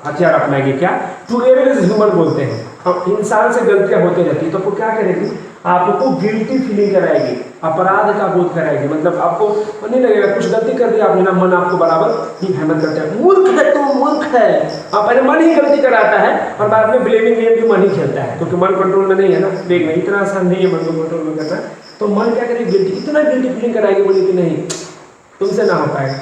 हथियार अपनाएगी। क्या, टू एरर इज ह्यूमन बोलते हैं। हम इंसान से गलतियां होती रहती है, तो वो क्या करेगी, आपको गिल्टी फीलिंग कराएगी, अपराध का बोध कराएगी। मतलब आपको नहीं लगेगा कुछ गलती कर दिया आपने ना, मन आपको बराबर ही हेमत करता है, मूर्ख है तू, मूर्ख है। आप पहले मन ही गलती कराता है और बाद में ब्लेमिंग गेम भी मन ही खेलता है, क्योंकि मन कंट्रोल में नहीं है ना, देख नहीं, इतना आसान नहीं है मन को कंट्रोल में करना। तो मन क्या करेगी, गिल्टी, इतना गिल्टी फीलिंग कराएगी, बोली कि नहीं तुमसे ना हो पाएगा,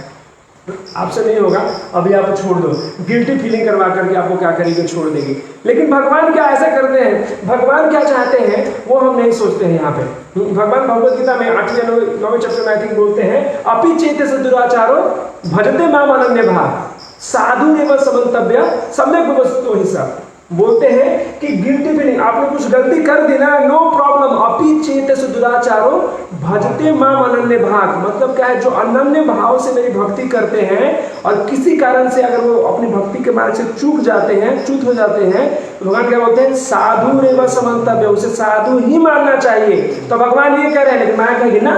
आपसे नहीं होगा, अभी आप छोड़ दो। गिल्टी फीलिंग करवा करके आपको क्या करेगी, छोड़ देगी। लेकिन भगवान क्या ऐसा करते हैं, भगवान क्या चाहते हैं वो हम नहीं सोचते हैं। यहाँ पे भगवान भगवद गीता में 8वें 9वें चैप्टर में आई थिंक बोलते हैं, अपि चेतस दुराचारो भजते माम अनन्य भाव साधु एवं समन्तव्य सम्यक व्यवस्थितो हि स। बोलते हैं कि गिल्टी फीलिंग, आपने कुछ गलती कर दी ना, नो प्रॉब्लम, अपि चेतस दुराचारो भजते माम अनन्य भाव। मतलब क्या है, जो अनन्य भाव से मेरी भक्ति करते हैं और किसी कारण से अगर वो अपनी भक्ति के मार्ग से चूक जाते हैं, च्युत हो जाते हैं, तो भगवान क्या बोलते हैं, साधु रेव समन्तव्य, उसे साधु ही मानना चाहिए। तो भगवान ये कह रहे हैं, लेकिन माया कहेगी ना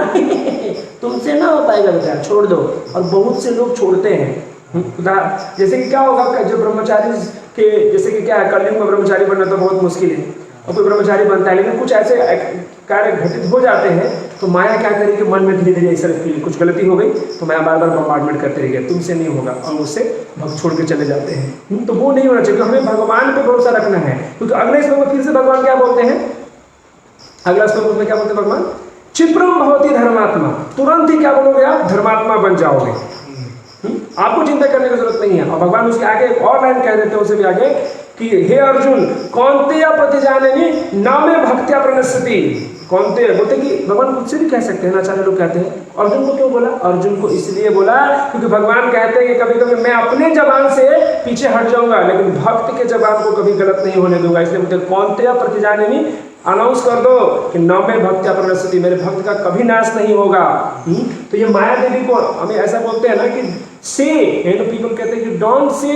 तुमसे ना हो पाएगा बेटा, छोड़ दो। और बहुत से लोग छोड़ते हैं। जैसे कि क्या होगा, जो ब्रह्मचारी के, जैसे कि क्या है, कलयुग में ब्रह्मचारी बनना तो बहुत मुश्किल है और कोई ब्रह्मचारी बनता है, लेकिन कुछ ऐसे कार्य घटित हो जाते हैं तो माया क्या करेगी, मन में धीरे धीरे ऐसा फील, कुछ गलती हो गई तो माया बार बार बम्बार्डमेंट करते रहेगी, तुमसे नहीं होगा, और उससे भक्त छोड़ के चले जाते हैं। तो वो नहीं होना चाहिए, हमें भगवान पे भरोसा रखना है। क्योंकि अगले श्लोक में फिर से भगवान क्या बोलते हैं, अगला श्लोक में क्या बोलते हैं भगवान, क्षिप्रम भवति धर्मात्मा, तुरंत ही क्या बोलोगे आप, धर्मात्मा बन जाओगे, आपको चिंता करने की जरूरत नहीं है। और भगवान उसके आगे एक और लाइन कह देते हैं, उसे भी आगे कि हे अर्जुन कौन्तेय प्रतिजाननी नामे भक्त्या प्रणश्यति। कौन्तेय बोलते कि भगवान खुद से भी कह सकते हैं ना, सारे लोग कहते हैं। अर्जुन को क्यों बोला, अर्जुन को इसलिए बोला क्योंकि भगवान कहते हैं कि कभी कभी मैं अपने जबान से पीछे हट जाऊंगा लेकिन भक्त के जबान को कभी गलत नहीं होने दूंगा। इसलिए बोलते कौन्तेय प्रतिजाननी, अनाउंस कर दो कि नौमे भक्त्या प्रणश्यति, मेरे भक्त का कभी नाश नहीं होगा। तो ये माया देवी को हमें ऐसा बोलते हैं ना कि से, पीपल कहते हैं कि don't say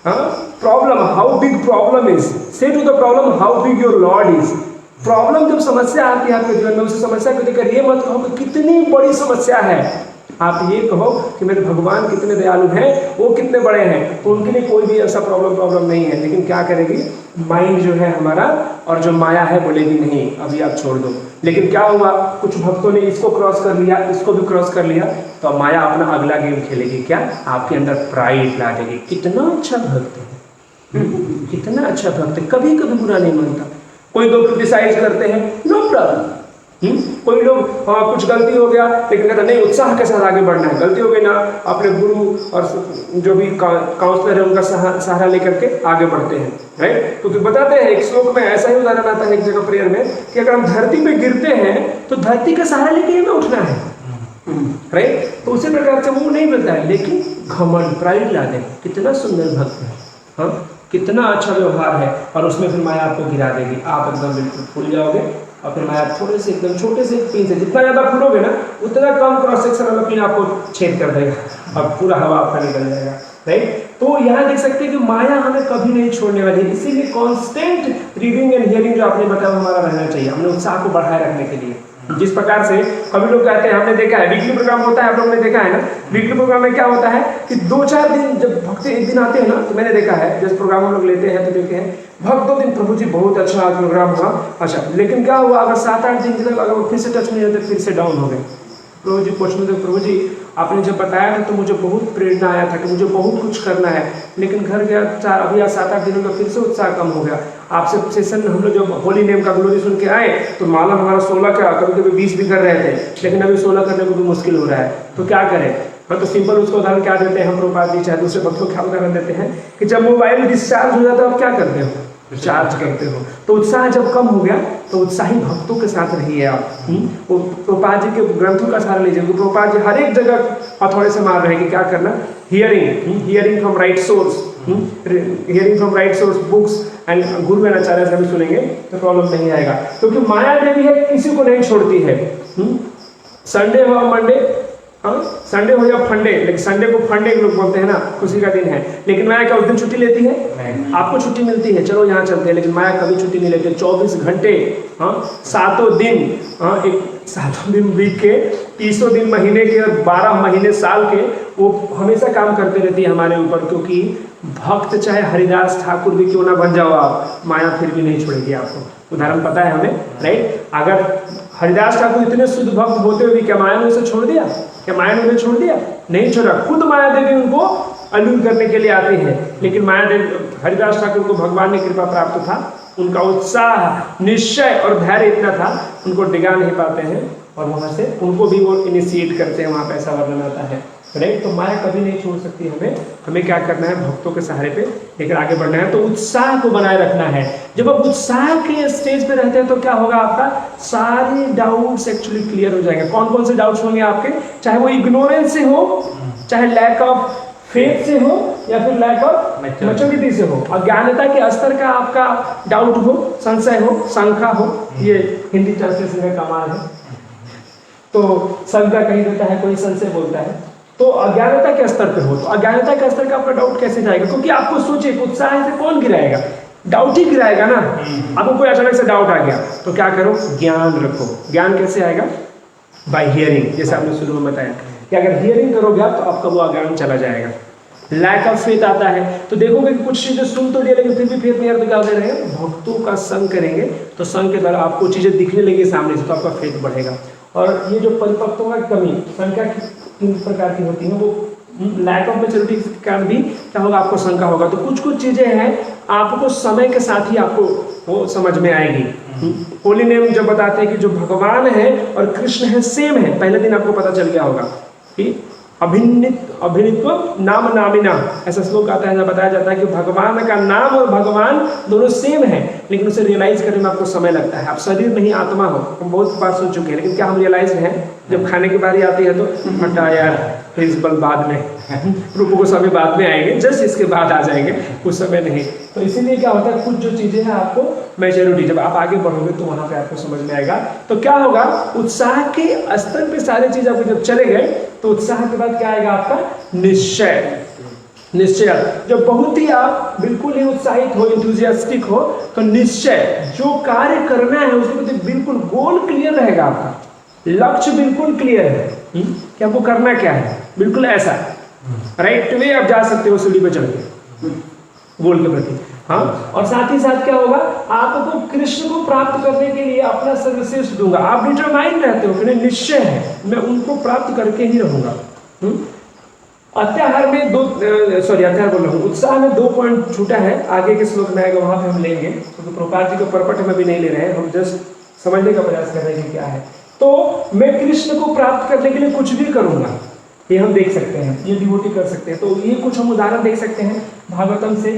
problem how big problem is, say to the problem how big your lord is. Problem जब समस्या आती है आपके जीवन में, उस समस्या को देखकर ये मत कहो कि कितनी बड़ी समस्या है, आप ये कहो कि मेरे भगवान कितने दयालु हैं, वो कितने बड़े हैं, तो उनके लिए कोई भी ऐसा प्रॉब्लम नहीं है। लेकिन क्या करेगी माइंड जो है हमारा, और जो माया है बोलेगी नहीं अभी आप छोड़ दो। लेकिन क्या हुआ, कुछ भक्तों ने इसको क्रॉस कर लिया, इसको भी क्रॉस कर लिया, तो माया अपना अगला गेम खेलेगी, क्या, आपके अंदर प्राइड ला देगी। कितना अच्छा भक्त है, कितना अच्छा भक्त है, कभी कभी बुरा नहीं मानता। कोई लोग क्रिटिसाइज करते हैं, नो प्रॉब्लम। कोई लोग कुछ गलती हो गया लेकिन कहता नहीं उत्साह के साथ आगे बढ़ना है, गलती हो गई ना, अपने गुरु और जो भी काउंसलर है उनका सहारा लेकर के आगे बढ़ते हैं, राइट। क्योंकि बताते हैं एक श्लोक में ऐसा ही उदाहरण आता है एक जगह प्रेयर में कि अगर हम धरती पे गिरते हैं तो धरती का सहारा लेके हमें उठना है, राइट। तो उसी प्रकार से वो नहीं मिलता है, लेकिन घमंड, प्राइड ला दे, कितना सुंदर भक्त है, हाँ, कितना अच्छा व्यवहार है, और उसमें फिर माया आपको गिरा देगी, आप एकदम बिल्कुल फूल जाओगे। और फिर माया थोड़े से एकदम छोटे से पिन से, जितना ज़्यादा फूलोगे ना उतना कम क्रॉस सेक्शन वाला पिन आपको छेद कर देगा और पूरा हवा आपका निकल जाएगा, राइट। तो यहाँ देख सकते हैं कि माया हमें कभी नहीं छोड़ने वाली है, इसीलिए कॉन्स्टेंट रीडिंग एंड हियरिंग जो आपने बताया हमारा रहना चाहिए, हमने उत्साह को बढ़ाए रखने के लिए। जिस प्रकार से कभी लोग कहते हैं, हमने देखा है वीकली प्रोग्राम होता है, आप लोगों ने देखा है ना, वीकली प्रोग्राम में क्या होता है कि 2-4 दिन जब भक्त एक दिन आते हैं ना, तो मैंने देखा है जैसे प्रोग्राम हम लोग लेते हैं तो देखे हैं भक्त 2 दिन प्रभु जी बहुत अच्छा प्रोग्राम हुआ, अच्छा, लेकिन क्या हुआ अगर 7-8 दिन तक अगर वो फिर से टच नहीं होते, फिर से डाउन हो गए। प्रभु जी पूछने थे, प्रभु जी आपने जब बताया था तो मुझे बहुत प्रेरणा आया था कि मुझे बहुत कुछ करना है, लेकिन घर गया अभी 7-8 दिनों का फिर से उत्साह कम हो गया। आपसे सेशन में हम लोग जब होली नेम का ग्लोरी सुन के आए तो माला हमारा 16 का, कभी कभी 20 भी कर रहे थे, लेकिन अभी 16 करने को भी मुश्किल हो रहा है। तो क्या करें, हाँ, तो सिंपल उसका उदाहरण क्या देते हैं हम प्रभुपाद जी चाहे दूसरे भक्तों क्या उदाहरण देते हैं कि जब मोबाइल डिस्चार्ज हो जाता है आप क्या करते हो? चार्ज करते हो। तो उत्साह जब कम हो गया तो उत्साही भक्तों के साथ रहिए आप। वो प्रभुपाद जी के ग्रंथों का सहारा लीजिए। प्रभुपाद जी हर एक जगह हथौड़े से मार रहे हैं कि क्या करना, hearing from right source, hearing from right source books and Guru and आचार्य से भी सुनेंगे तो प्रॉब्लम नहीं आएगा। क्योंकि माया देवी है किसी को नहीं छोड़ती है। संडे हो मंडे, हाँ संडे हो या फंडे, लेकिन संडे को फंडे लोग बोलते हैं ना, खुशी का दिन है, लेकिन माया क्या उस दिन छुट्टी लेती है? आपको छुट्टी मिलती है, चलो यहाँ चलते हैं, लेकिन माया कभी छुट्टी नहीं लेती। 24 घंटे, हाँ सातों दिन, हाँ एक सातों दिन वीक के, 30 दिन महीने के और 12 महीने साल के, वो हमेशा काम करते रहती है हमारे ऊपर। क्योंकि भक्त चाहे हरिदास ठाकुर भी क्यों ना बन जाओ आप, माया फिर भी नहीं छोड़ेगी आपको। उदाहरण पता है हमें, राइट? अगर हरिदास ठाकुर इतने शुद्ध भक्त होते हुए भी क्या माया ने उसे छोड़ दिया? क्या माया ने उन्हें छोड़ दिया? नहीं छोड़ा। खुद माया देवी उनको अलूल करने के लिए आती है, लेकिन माया देवी, हरिदास ठाकुर को भगवान ने कृपा प्राप्त था, उनका उत्साह, निश्चय और धैर्य इतना था, उनको डिगा नहीं पाते हैं और वहां से उनको भी वो इनिशिएट करते हैं, वहां पे ऐसा वर्णन आता है, राइट? तो माया कभी नहीं छोड़ सकती हमें क्या करना है? भक्तों के सहारे पे लेकर आगे बढ़ना है। तो उत्साह को बनाए रखना है। जब आप उत्साह के स्टेज पे रहते हैं तो क्या होगा? आपका सारे डाउट्स एक्चुअली क्लियर हो जाएंगे। कौन कौन से डाउट्स होंगे आपके? चाहे वो इग्नोरेंस से हो, चाहे लैक ऑफ फेथ से हो, या फिर लैक ऑफ मैच्योरिटी से हो, अज्ञानता के स्तर का आपका डाउट हो, संशय हो, शंका हो। ये हिंदी ट्रांसलेशन का कमाल है। तो शंका कहीं देता है, कोई संशय बोलता है। तो अज्ञानता के स्तर पे हो, तो अज्ञानता के स्तर का आपका डाउट कैसे जाएगा? क्योंकि आपको सोचिए, उत्साह से कौन गिराएगा? डाउट ही गिराएगा ना। आपको कोई अचानक से डाउट आ गया तो क्या करो? ज्ञान रखो। ज्ञान कैसे आएगा? बाय हियरिंग, जैसे आपने शुरू में बताया कि अगर हियरिंग करोगे आप तो आपका वो अज्ञान चला जाएगा। लैक ऑफ फेथ आता है तो देखोगे कि कुछ चीजें सुन तो लिया लेकिन फिर भी फेथ नहीं आता, क्या दे रहे हैं? भक्तों का संग करेंगे तो संग के द्वारा आपको चीजें दिखने लगी सामने से, तो आपका फेथ बढ़ेगा। और ये जो परिपक्वता की कमी, संख्या तीन प्रकार की होती है, वो लैक ऑफ मैच्योरिटी के कारण भी क्या होगा? आपको शंका होगा। तो कुछ कुछ चीजें हैं आपको समय के साथ ही आपको वो समझ में आएगी। होली नेम जब बताते हैं कि जो भगवान है और कृष्ण है सेम है, पहले दिन आपको पता चल गया होगा कि अभिन्नित्व नाम नामिना, ऐसा श्लोक आता है जब बताया जाता है कि भगवान का नाम और भगवान दोनों सेम है, लेकिन उसे रियलाइज करने में आपको समय लगता है। आप शरीर नहीं आत्मा हो, हम बहुत बार सुन चुके हैं, लेकिन क्या हम रियलाइज हैं? जब खाने की बारी आती है तो हटा यार, प्रिंसिपल बाद में, रूपों को समय बाद में आएंगे, जस्ट इसके बाद आ जाएंगे, उस समय नहीं। तो इसीलिए क्या होता है, कुछ जो चीजें हैं आपको मैच्योरिटी, जब आप आगे बढ़ोगे तो वहां पे आपको समझ में आएगा। तो क्या होगा? उत्साह के स्तर पे सारी चीज आपको जब चले गए तो उत्साह के बाद क्या आएगा? आपका निश्चय। निश्चय जब बहुत ही आप बिल्कुल ही उत्साहित हो, इंथुजियास्टिक हो, तो निश्चय, जो कार्य करना है उसके प्रति बिल्कुल गोल क्लियर रहेगा, आपका लक्ष्य बिल्कुल क्लियर है कि आपको करना क्या है, बिल्कुल ऐसा राइट वे आप जा सकते हो सीढ़ी पे चढ़ के गोल के प्रति। हाँ, और साथ ही साथ क्या होगा? आपको कृष्ण को प्राप्त करने के लिए अपना सर्वश्रेष्ठ दूंगा। आप डिटरमाइंड रहते हो कि नहीं, निश्चय है मैं उनको प्राप्त करके ही रहूंगा। अत्याहार में अत्याहार बोल रहा हूँ, उत्साह में 2 पॉइंट छूटा है, आगे के श्लोक में आएगा, वहां पे हम लेंगे, क्योंकि प्रभुपाद जी को परपट में भी नहीं ले रहे हैं, हम जस्ट समझने का प्रयास कर रहे हैं कि क्या है। तो मैं कृष्ण को प्राप्त करने के लिए कुछ भी करूंगा, ये हम देख सकते हैं, ये डिवोटी कर सकते हैं। तो ये कुछ हम उदाहरण देख सकते हैं भागवतम से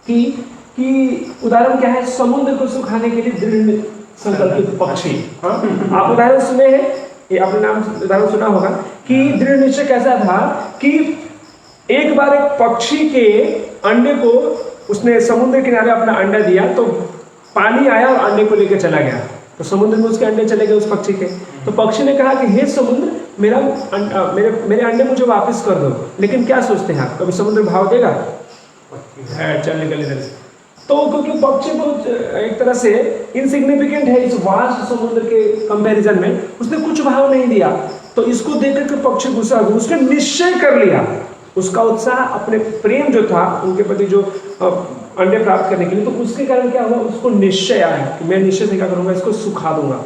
कि उदाहरण क्या है? समुद्र को सुखाने के लिए दृढ़ संकल्पित पक्षी। हाँ, आप उदाहरण सुने हैं, ये आपने नाम उदाहरण सुना होगा कि दृढ़ निश्चय कैसा था कि एक बार एक पक्षी के अंडे को उसने समुद्र किनारे अपना अंडा दिया, तो पानी आया और अंडे को लेकर चला गया, तो समुद्र में उसके अंडे चले गए उस पक्षी के। तो पक्षी ने कहा कि हे समुद्र, मेरे अंडे मुझे वापस कर दो। लेकिन क्या सोचते हैं आप, कभी समुद्र भाव देगा? चल निकल इधर से। तो क्योंकि पक्षी बहुत एक तरह से इनसिग्निफिकेंट है इस वास्ट समुद्र के कंपैरिजन में, उसने कुछ भाव नहीं दिया। तो इसको देखकर के पक्षी गुस्सा हो गया, उसने निश्चय कर लिया, उसका उत्साह अपने प्रेम जो था उनके प्रति, जो अंडे प्राप्त करने के लिए, तो उसके कारण क्या हुआ? उसको निश्चय आया कि मैं निश्चय से क्या करूंगा, इसको सुखा दूंगा।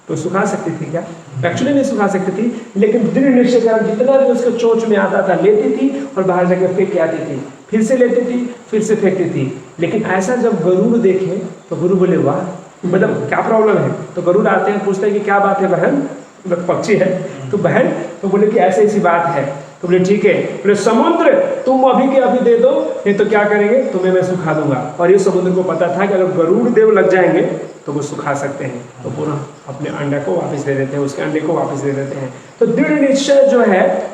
तो सुखा सकती थी क्या? एक्चुअली नहीं सुखा सकती थी, लेकिन दृढ़ निश्चय के कारण जितना भी उसके चोंच में आता था लेती थी और बाहर जाकर फेंक के आती थी, फिर से लेती थी, फिर से फेंकती थी। लेकिन ऐसा जब गरुड़ देखे तो गुरु बोले वाह, मतलब क्या प्रॉब्लम है? तो गरुड़ आते हैं, पूछते हैं कि क्या बात है बहन, पक्षी है। तो बहन तो बोले कि ऐसी ऐसी बात है। तो बोले ठीक है। बोले समुद्र तुम अभी के अभी दे दो, नहीं तो क्या करेंगे, तुम्हें मैं सुखा दूंगा। और ये समुद्र को पता था कि अगर गरुड़ देव लग जाएंगे तो वो सुखा सकते हैं। तो पूरा अपने अंडा को वापस दे देते हैं, उसके अंडे को वापस दे देते हैं। तो दृढ़ निश्चय जो है,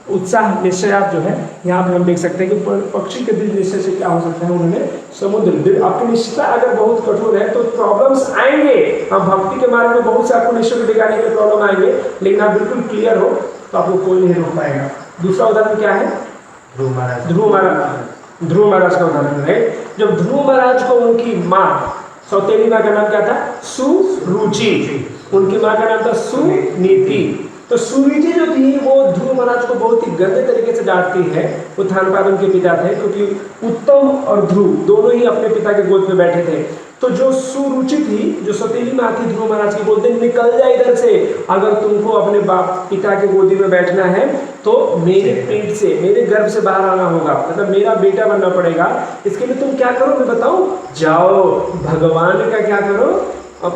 उत्साह निश्चय आप जो है यहाँ पे हम देख सकते हैं कि पक्षी के दृढ़ निश्चय से क्या हो सकता है, उन्होंने समुद्र, आपकी निश्चयता अगर बहुत कठोर है तो प्रॉब्लम्स आएंगे। हम भक्ति के मार्ग में बहुत से आपको निश्चय को दिखाने के प्रॉब्लम आएंगे, लेकिन आप बिल्कुल क्लियर हो तो आपको कोई नहीं रोक पाएगा। दूसरा उदाहरण क्या है, ध्रुव महाराज का उदाहरण है। जब ध्रुव महाराज को उनकी माँ, सौतेली माँ का नाम क्या था, सुरुचि, उनकी माँ का नाम था सुनीति। तो सुनीति जो थी वो ध्रुव महाराज को बहुत ही गंदे तरीके से डांटती है। उत्थानपाद उनके पिता थे, क्योंकि उत्तम और ध्रुव दोनों ही अपने पिता के गोद में बैठे थे। तो जो सुरुचि थी, जो सौतेली माँ थी ध्रुव महाराज की, बोलते निकल जा इधर से, अगर तुमको अपने बाप पिता के गोदी में बैठना है तो मेरे पेट से, मेरे गर्भ से बाहर आना होगा, मतलब मेरा बेटा बनना पड़ेगा। इसके लिए तुम क्या करो मैं बताऊं, जाओ भगवान का क्या करो, अब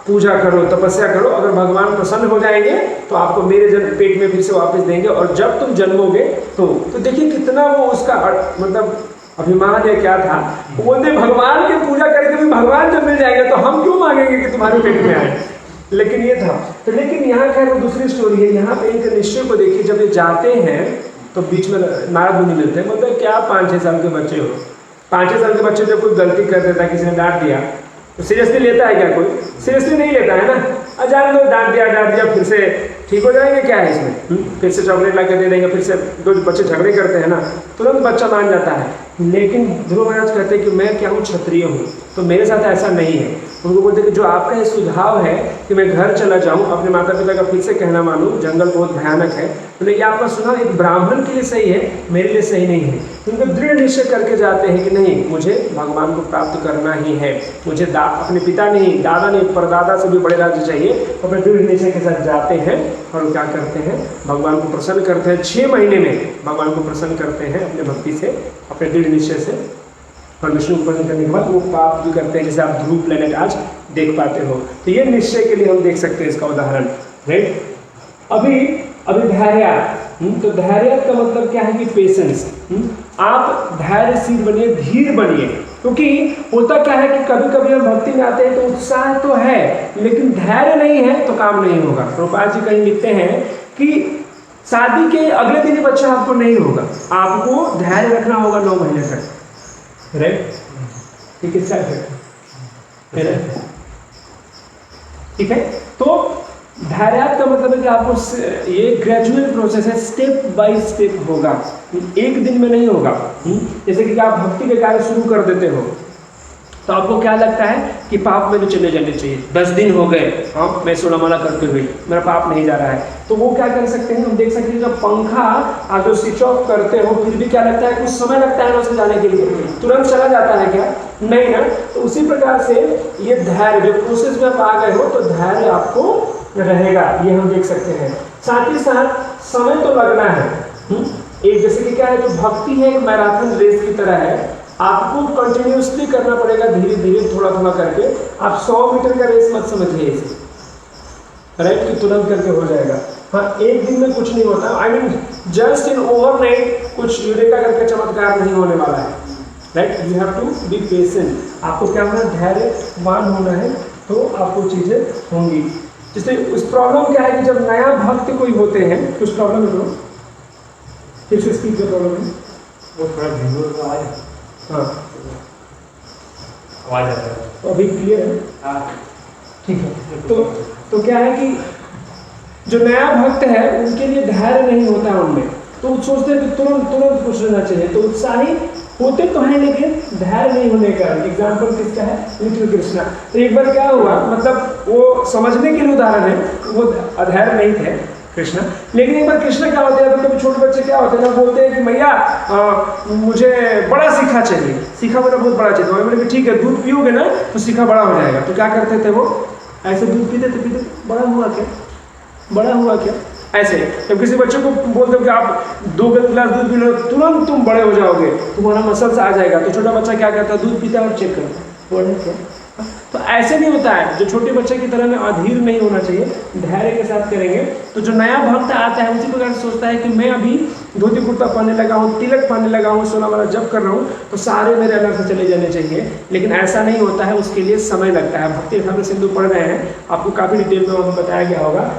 पूजा करो, तपस्या करो। अगर भगवान प्रसन्न हो जाएंगे तो आपको मेरे पेट में फिर से वापस देंगे, और जब तुम जन्मोगे तो देखिए कितना वो उसका मतलब अभिमान है क्या था। वो बोलते भगवान की पूजा करके भी भगवान जब मिल जाएंगे तो हम क्यों मांगेंगे कि तुम्हारे पेट में आए। लेकिन ये था। तो लेकिन यहाँ खैर वो दूसरी स्टोरी है। यहाँ पे एक निश्चय को देखिए, जब ये जाते हैं तो बीच में नारद मुनि मिलते हैं। मतलब क्या 5-6 साल के बच्चे हो, 5-6 साल के बच्चे जब कोई गलती कर देता है, किसी ने डांट दिया तो सीरियसली लेता है क्या, कोई सीरियसली नहीं लेता है ना। जान दो, डांट दिया फिर से ठीक हो जाएंगे, क्या है इसमें, फिर से चॉकलेट ला के दे देंगे, फिर से दो बच्चे झगड़े करते हैं ना, तुरंत बच्चा मान जाता है। लेकिन ध्रुव महाराज कहते हैं कि मैं क्या हूँ, क्षत्रिय हूँ, तो मेरे साथ ऐसा नहीं है। उनको बोलते कि जो आपका ये सुझाव है कि मैं घर चला जाऊँ, अपने माता पिता का फिर से कहना मानूं, जंगल बहुत भयानक है, तो ये आपका सुझाव एक ब्राह्मण के लिए सही है, मेरे लिए सही नहीं है। उनको दृढ़ निश्चय करके जाते हैं कि नहीं, मुझे भगवान को प्राप्त करना ही है, मुझे अपने पिता नहीं, दादा नहीं, परदादा से भी बड़े राज्य चाहिए। अपने दृढ़ निश्चय के साथ जाते हैं और क्या करते हैं, भगवान को प्रसन्न करते हैं। 6 महीने में भगवान को प्रसन्न करते हैं अपने भक्ति से, अपने दृढ़ निश्चय से। और विष्णु को प्रसन्न करने के बाद वो पाप भी करते हैं, जैसे आप ध्रुव प्लेनेट आज देख पाते हो। तो ये निश्चय के लिए हम देख सकते हैं इसका उदाहरण, राइट। अभी धैर्य, तो धैर्य का मतलब क्या है कि पेशेंस। आप धैर्यशील बनिए, धीर बनिए, क्योंकि होता क्या है कि कभी कभी हम भक्ति में आते हैं तो उत्साह तो है, लेकिन धैर्य नहीं है तो काम नहीं होगा। प्रभुपाद जी कहीं लिखते हैं कि शादी के अगले दिन बच्चा आपको नहीं होगा, आपको धैर्य रखना होगा 9 महीने तक, राइट। ठीक है। तो धैर्य का मतलब है कि आपको ये ग्रेजुअल प्रोसेस है, स्टेप बाय स्टेप होगा, एक दिन में नहीं होगा। जैसे कि आप भक्ति के कार्य शुरू कर देते हो तो आपको क्या लगता है कि पाप में चले जाने चाहिए, 10 दिन हो गए, हाँ मैं सोलमाला करते हुए, मेरा पाप नहीं जा रहा है, तो वो क्या कर सकते हैं, हम देख सकते हैं जब पंखा आप जो स्विच ऑफ करते हो फिर भी क्या लगता है, कुछ समय लगता है ना उससे जाने के लिए, तुरंत चला जाता है क्या, नहीं ना। तो उसी प्रकार से ये धैर्य, जो प्रोसेस में आप आ गए हो तो धैर्य आपको रहेगा, ये हम देख सकते हैं। साथ ही साथ समय तो लगना है। एक जैसे कि क्या है, जो भक्ति है एक मैराथन रेस की तरह है, आपको कंटिन्यूसली करना पड़ेगा, धीरे धीरे थोड़ा थोड़ा करके। आप 100 मीटर का रेस मत समझिए इसे, राइट, कि तुरंत करके हो जाएगा। हाँ, एक दिन में कुछ नहीं होता, I mean just in overnight कुछ यूरेका करके चमत्कार नहीं होने वाला है, right. You have to be patient, आपको क्या होना, धैर्यवान होना है, तो आपको चीजें होंगी। जैसे उस प्रॉब्लम क्या है कि जब नया भक्त कोई होते हैं, कुछ प्रॉब्लम है, फिर से स्पीड का प्रॉब्लम है, वो थोड़ा धीरे आवाज, हाँ आवाज आता है, तो अभी क्लियर है, हाँ ठीक है। तो क्या है कि जो नया भक्त है उनके लिए धैर्य नहीं होता है उनमें, तो सोचते हैं कि तुरंत खुश रहना चाहिए, तो उत्साही होते तो हैं लेकिन धैर्य नहीं होने का एग्जाम्पल किसका है, लिटिल कृष्णा। तो एक बार क्या हुआ, मतलब वो समझने के लिए उदाहरण है, वो अधैर्य नहीं थे कृष्णा, लेकिन एक बार कृष्णा क्या होते हैं, कभी छोटे बच्चे क्या होते हैं ना, बोलते हैं कि मैया मुझे बड़ा सीखा चाहिए, सीखा मेरा बहुत बड़ा चाहिए। मैंने कहा ठीक है, दूध पियोगे ना तो सीखा बड़ा हो जाएगा। तो क्या करते थे वो, ऐसे दूध पीते थे, बड़ा हुआ क्या ऐसे। जब किसी बच्चे को बोलते हो कि आप 2 गिलास दूध पी लो, तुरंत तुम बड़े हो जाओगे, तुम्हारा मसल्स आ जाएगा। तो छोटा बच्चा क्या करता है, दूध पीता है और चेक करता है, तो तो ऐसे नहीं होता है, जो छोटे बच्चे की तरह में अधीर नहीं होना चाहिए, धैर्य के साथ करेंगे। तो जो नया भक्त आता है उसी प्रकार सोचता है कि मैं अभी धोती कुर्ता पहनने लगा हूँ, तिलक पहनने लगा हूँ, सोना वाला जब कर रहा हूँ तो सारे मेरे अलग से चले जाने चाहिए, लेकिन ऐसा नहीं होता है, उसके लिए समय लगता है। भक्ति रसामृत सिंधु पढ़ रहे हैं, आपको काफ़ी डिटेल में वहाँ बताया गया होगा।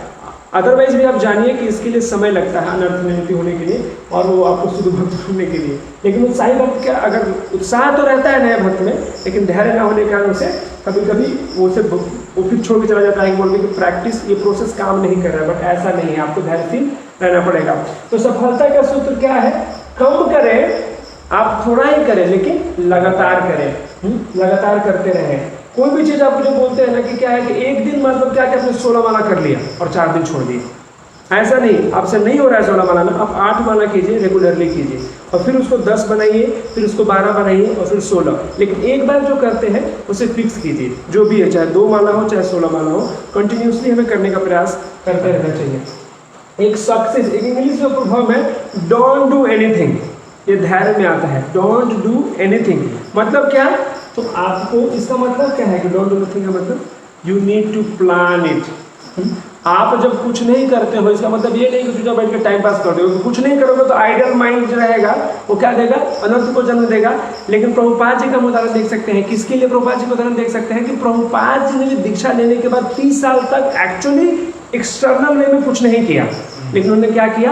अदरवाइज भी आप जानिए कि इसके लिए समय लगता है अनर्थ निवृत्ति होने के लिए और वो आपको शुद्ध भक्त होने के लिए। लेकिन उत्साही भक्त क्या, अगर उत्साह तो रहता है नए भक्त में, लेकिन धैर्य न होने के कारण उसे कभी कभी वो फिर छोड़ के चला जाता है, बोलने की प्रैक्टिस ये प्रोसेस काम नहीं कर रहा है। बट ऐसा नहीं है, आपको धैर्यशील रहना पड़ेगा। तो सफलता का सूत्र क्या है? कम करें, आप थोड़ा ही करें लेकिन लगातार करें, लगातार करते रहें। कोई भी चीज़ आप जो बोलते हैं ना कि क्या है कि एक दिन मतलब क्या कि आपने 16 माला कर लिया और 4 दिन छोड़ दिए, ऐसा नहीं, आपसे नहीं हो रहा है 16 माला में, आप 8 माला कीजिए, रेगुलरली कीजिए और फिर उसको 10 बनाइए, फिर उसको 12 बनाइए और फिर 16। लेकिन एक बार जो करते हैं उसे फिक्स कीजिए, जो भी है, चाहे 2 माला हो चाहे 16 माला हो, कंटिन्यूसली हमें करने का प्रयास करते रहना चाहिए। एक सक्सेस, एक इंग्लिश में प्रभाव है डोंट डू एनीथिंग, ये धैर्य में आता है। डोंट डू एनीथिंग मतलब क्या? तो आपको इसका मतलब क्या है कि डोंट डू एनीथिंग का मतलब you need to plan it. आप जब कुछ नहीं करते हो इसका मतलब ये नहीं कि चुपचाप बैठ के टाइम पास कर दो। कुछ नहीं करोगे तो आइडियल माइंड जो रहेगा वो क्या देगा? अनर्थ को जन्म देगा। लेकिन प्रभुपाद जी का उदाहरण देख सकते हैं। किसके लिए प्रभुपाद जी का उदाहरण देख सकते हैं कि प्रभुपाद जी ने दीक्षा लेने के बाद 30 साल तक एक्चुअली एक्सटर्नल वे में कुछ नहीं किया, लेकिन उन्होंने क्या किया?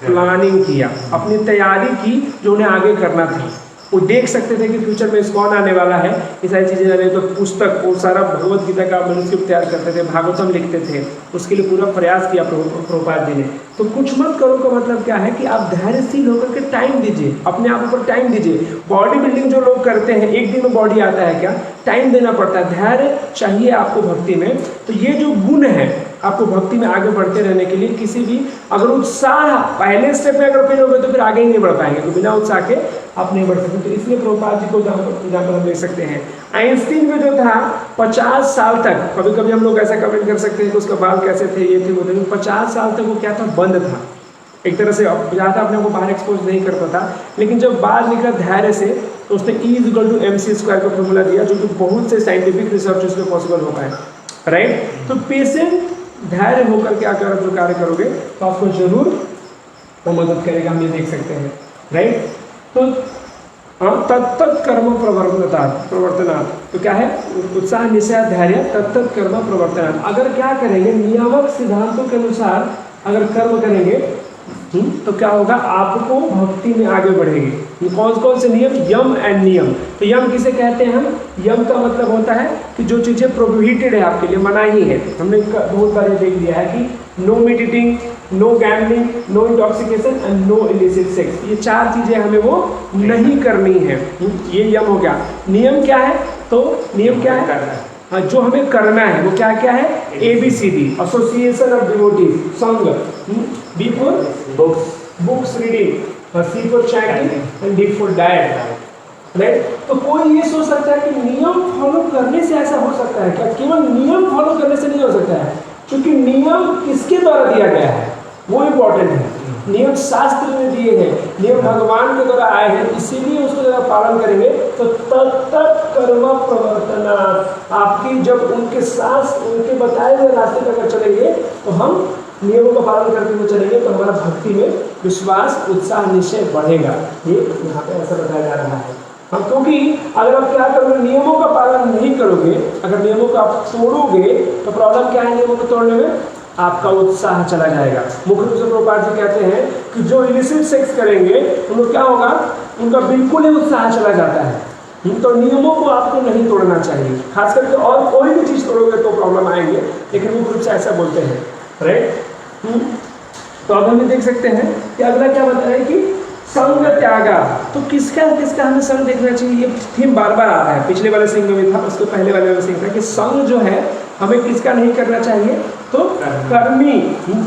प्लानिंग किया, अपनी तैयारी की जो उन्हें आगे करना था। वो देख सकते थे कि फ्यूचर में इस्कॉन आने वाला है, ये सारी चीज़ें आ रही, तो पुस्तक वो सारा भगवत गीता का मैन्युस्क्रिप्ट तैयार करते थे, भागवतम लिखते थे, उसके लिए पूरा प्रयास किया प्रभुपाद जी ने। तो कुछ मत करो का मतलब क्या है कि आप धैर्यशील होकर के टाइम दीजिए, अपने आप ऊपर टाइम दीजिए। बॉडी बिल्डिंग जो लोग करते हैं, एक दिन में बॉडी आता है क्या? टाइम देना पड़ता है, धैर्य चाहिए आपको भक्ति में। तो ये जो गुण है आपको भक्ति में आगे बढ़ते रहने के लिए, किसी भी अगर उत्साह पहले स्टेप में अगर फेल हो गए तो फिर आगे ही नहीं बढ़ पाएंगे, तो बिना उत्साह के आप नहीं बढ़ सकते। तो इसलिए प्रभुपाद जी को जहाँ पर हम देख सकते हैं। आइंस्टीन में जो था 50 साल तक, कभी कभी हम लोग ऐसा कमेंट कर सकते हैं कि उसका बाल कैसे थे, ये थे वो थे, 50 साल तक वो क्या था? बंद था, एक तरह से ज़्यादा अपने को बाहर एक्सपोज नहीं करता था। लेकिन जब बाहर निकला धैर्य से, तो उसने E=mc² का फॉर्मूला दिया, जो कि बहुत से साइंटिफिक रिसर्च उसमें पॉसिबल हो पाए, राइट। तो पेशेंट धैर्य होकर के अगर आप जो कार्य करोगे तो आपको जरूर वो मदद करेगा, हम ये देख सकते हैं, राइट। तो तत्त कर्म प्रवर्तनात्, तो क्या है? उत्साह निश्चय धैर्य तत्त कर्म प्रवर्तनात्। अगर क्या करेंगे? नियामक सिद्धांतों के अनुसार अगर कर्म करेंगे तो क्या होगा? आपको भक्ति में आगे बढ़ेगी। कौन कौन से नियम? यम एंड नियम। तो यम किसे कहते हैं हम? यम का मतलब होता है कि जो चीज़ें प्रोहिबिटेड है, आपके लिए मनाही है। हमने बहुत बार देख लिया है कि no meat eating, no gambling, no intoxication and no illicit sex, ये 4 चीज़ें हमें वो नहीं करनी है। ये यम हो गया। नियम क्या है? तो नियम क्या है? हाँ, जो हमें करना है वो क्या क्या है? ABCD, एसोसिएशन ऑफ डिवोटीज, संग, B for books reading, C for chanting and D for diet, right. तो कोई ये सोच सकता है कि नियम फॉलो करने से ऐसा हो सकता है क्या? केवल नियम फॉलो करने से नहीं हो सकता है, क्योंकि नियम किसके द्वारा दिया गया है वो इम्पोर्टेंट है। नियम शास्त्र में दिए हैं, नियम भगवान के द्वारा आए हैं, इसीलिए उसको जब आप पालन करेंगे तो तत्त कर्म प्रवर्तनात्, आपकी जब उनके साथ उनके बताए हुए रास्ते पर अगर चलेंगे तो हम नियमों का पालन करते हुए चलेंगे तो हमारा भक्ति में विश्वास, उत्साह, निश्चय बढ़ेगा। ये यहाँ पे ऐसा बताया जा रहा है। हम क्योंकि अगर आप क्या करोगे? नियमों का पालन नहीं करोगे, अगर नियमों को आप तोड़ोगे तो प्रॉब्लम क्या है? नियमों को तोड़ने में आपका उत्साह चला जाएगा। मुख्य रूप से प्रभुपाद जी कहते हैं कि जो इलिसिट सेक्स करेंगे उनको क्या होगा? उनका बिल्कुल ही उत्साह चला जाता है। तो नियमों को आपको नहीं तोड़ना चाहिए, खास करके। और कोई भी चीज़ तोड़ोगे तो प्रॉब्लम आएंगे, लेकिन मुख्य रूप से ऐसा बोलते हैं, राइट। तो अब हम देख सकते हैं कि अगला क्या बताया है कि संग त्यागा। तो किसका किसका हमें संग देखना चाहिए? ये थीम बार बार आ रहा है, पिछले वाले सिंह में भी था, उसके पहले वाले में सिंह था कि संग जो है हमें किसका नहीं करना चाहिए? तो कर्मी।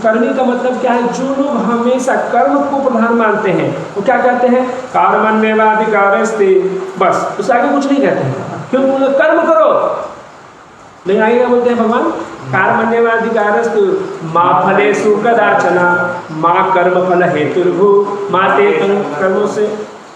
कर्मी का मतलब क्या है? जो लोग हमेशा कर्म को प्रधान मानते हैं वो क्या कहते हैं? कर्मण्येवाधिकारस्ते, बस उससे आगे कुछ नहीं कहते हैं। क्यों? कर्म करो, नहीं आगे क्या बोलते हैं भगवान? कर्मण्येवाधिकारस्तु मा फलेषु कदाचन मा कर्म फल हेतुर्भुः मा ते कर्मों से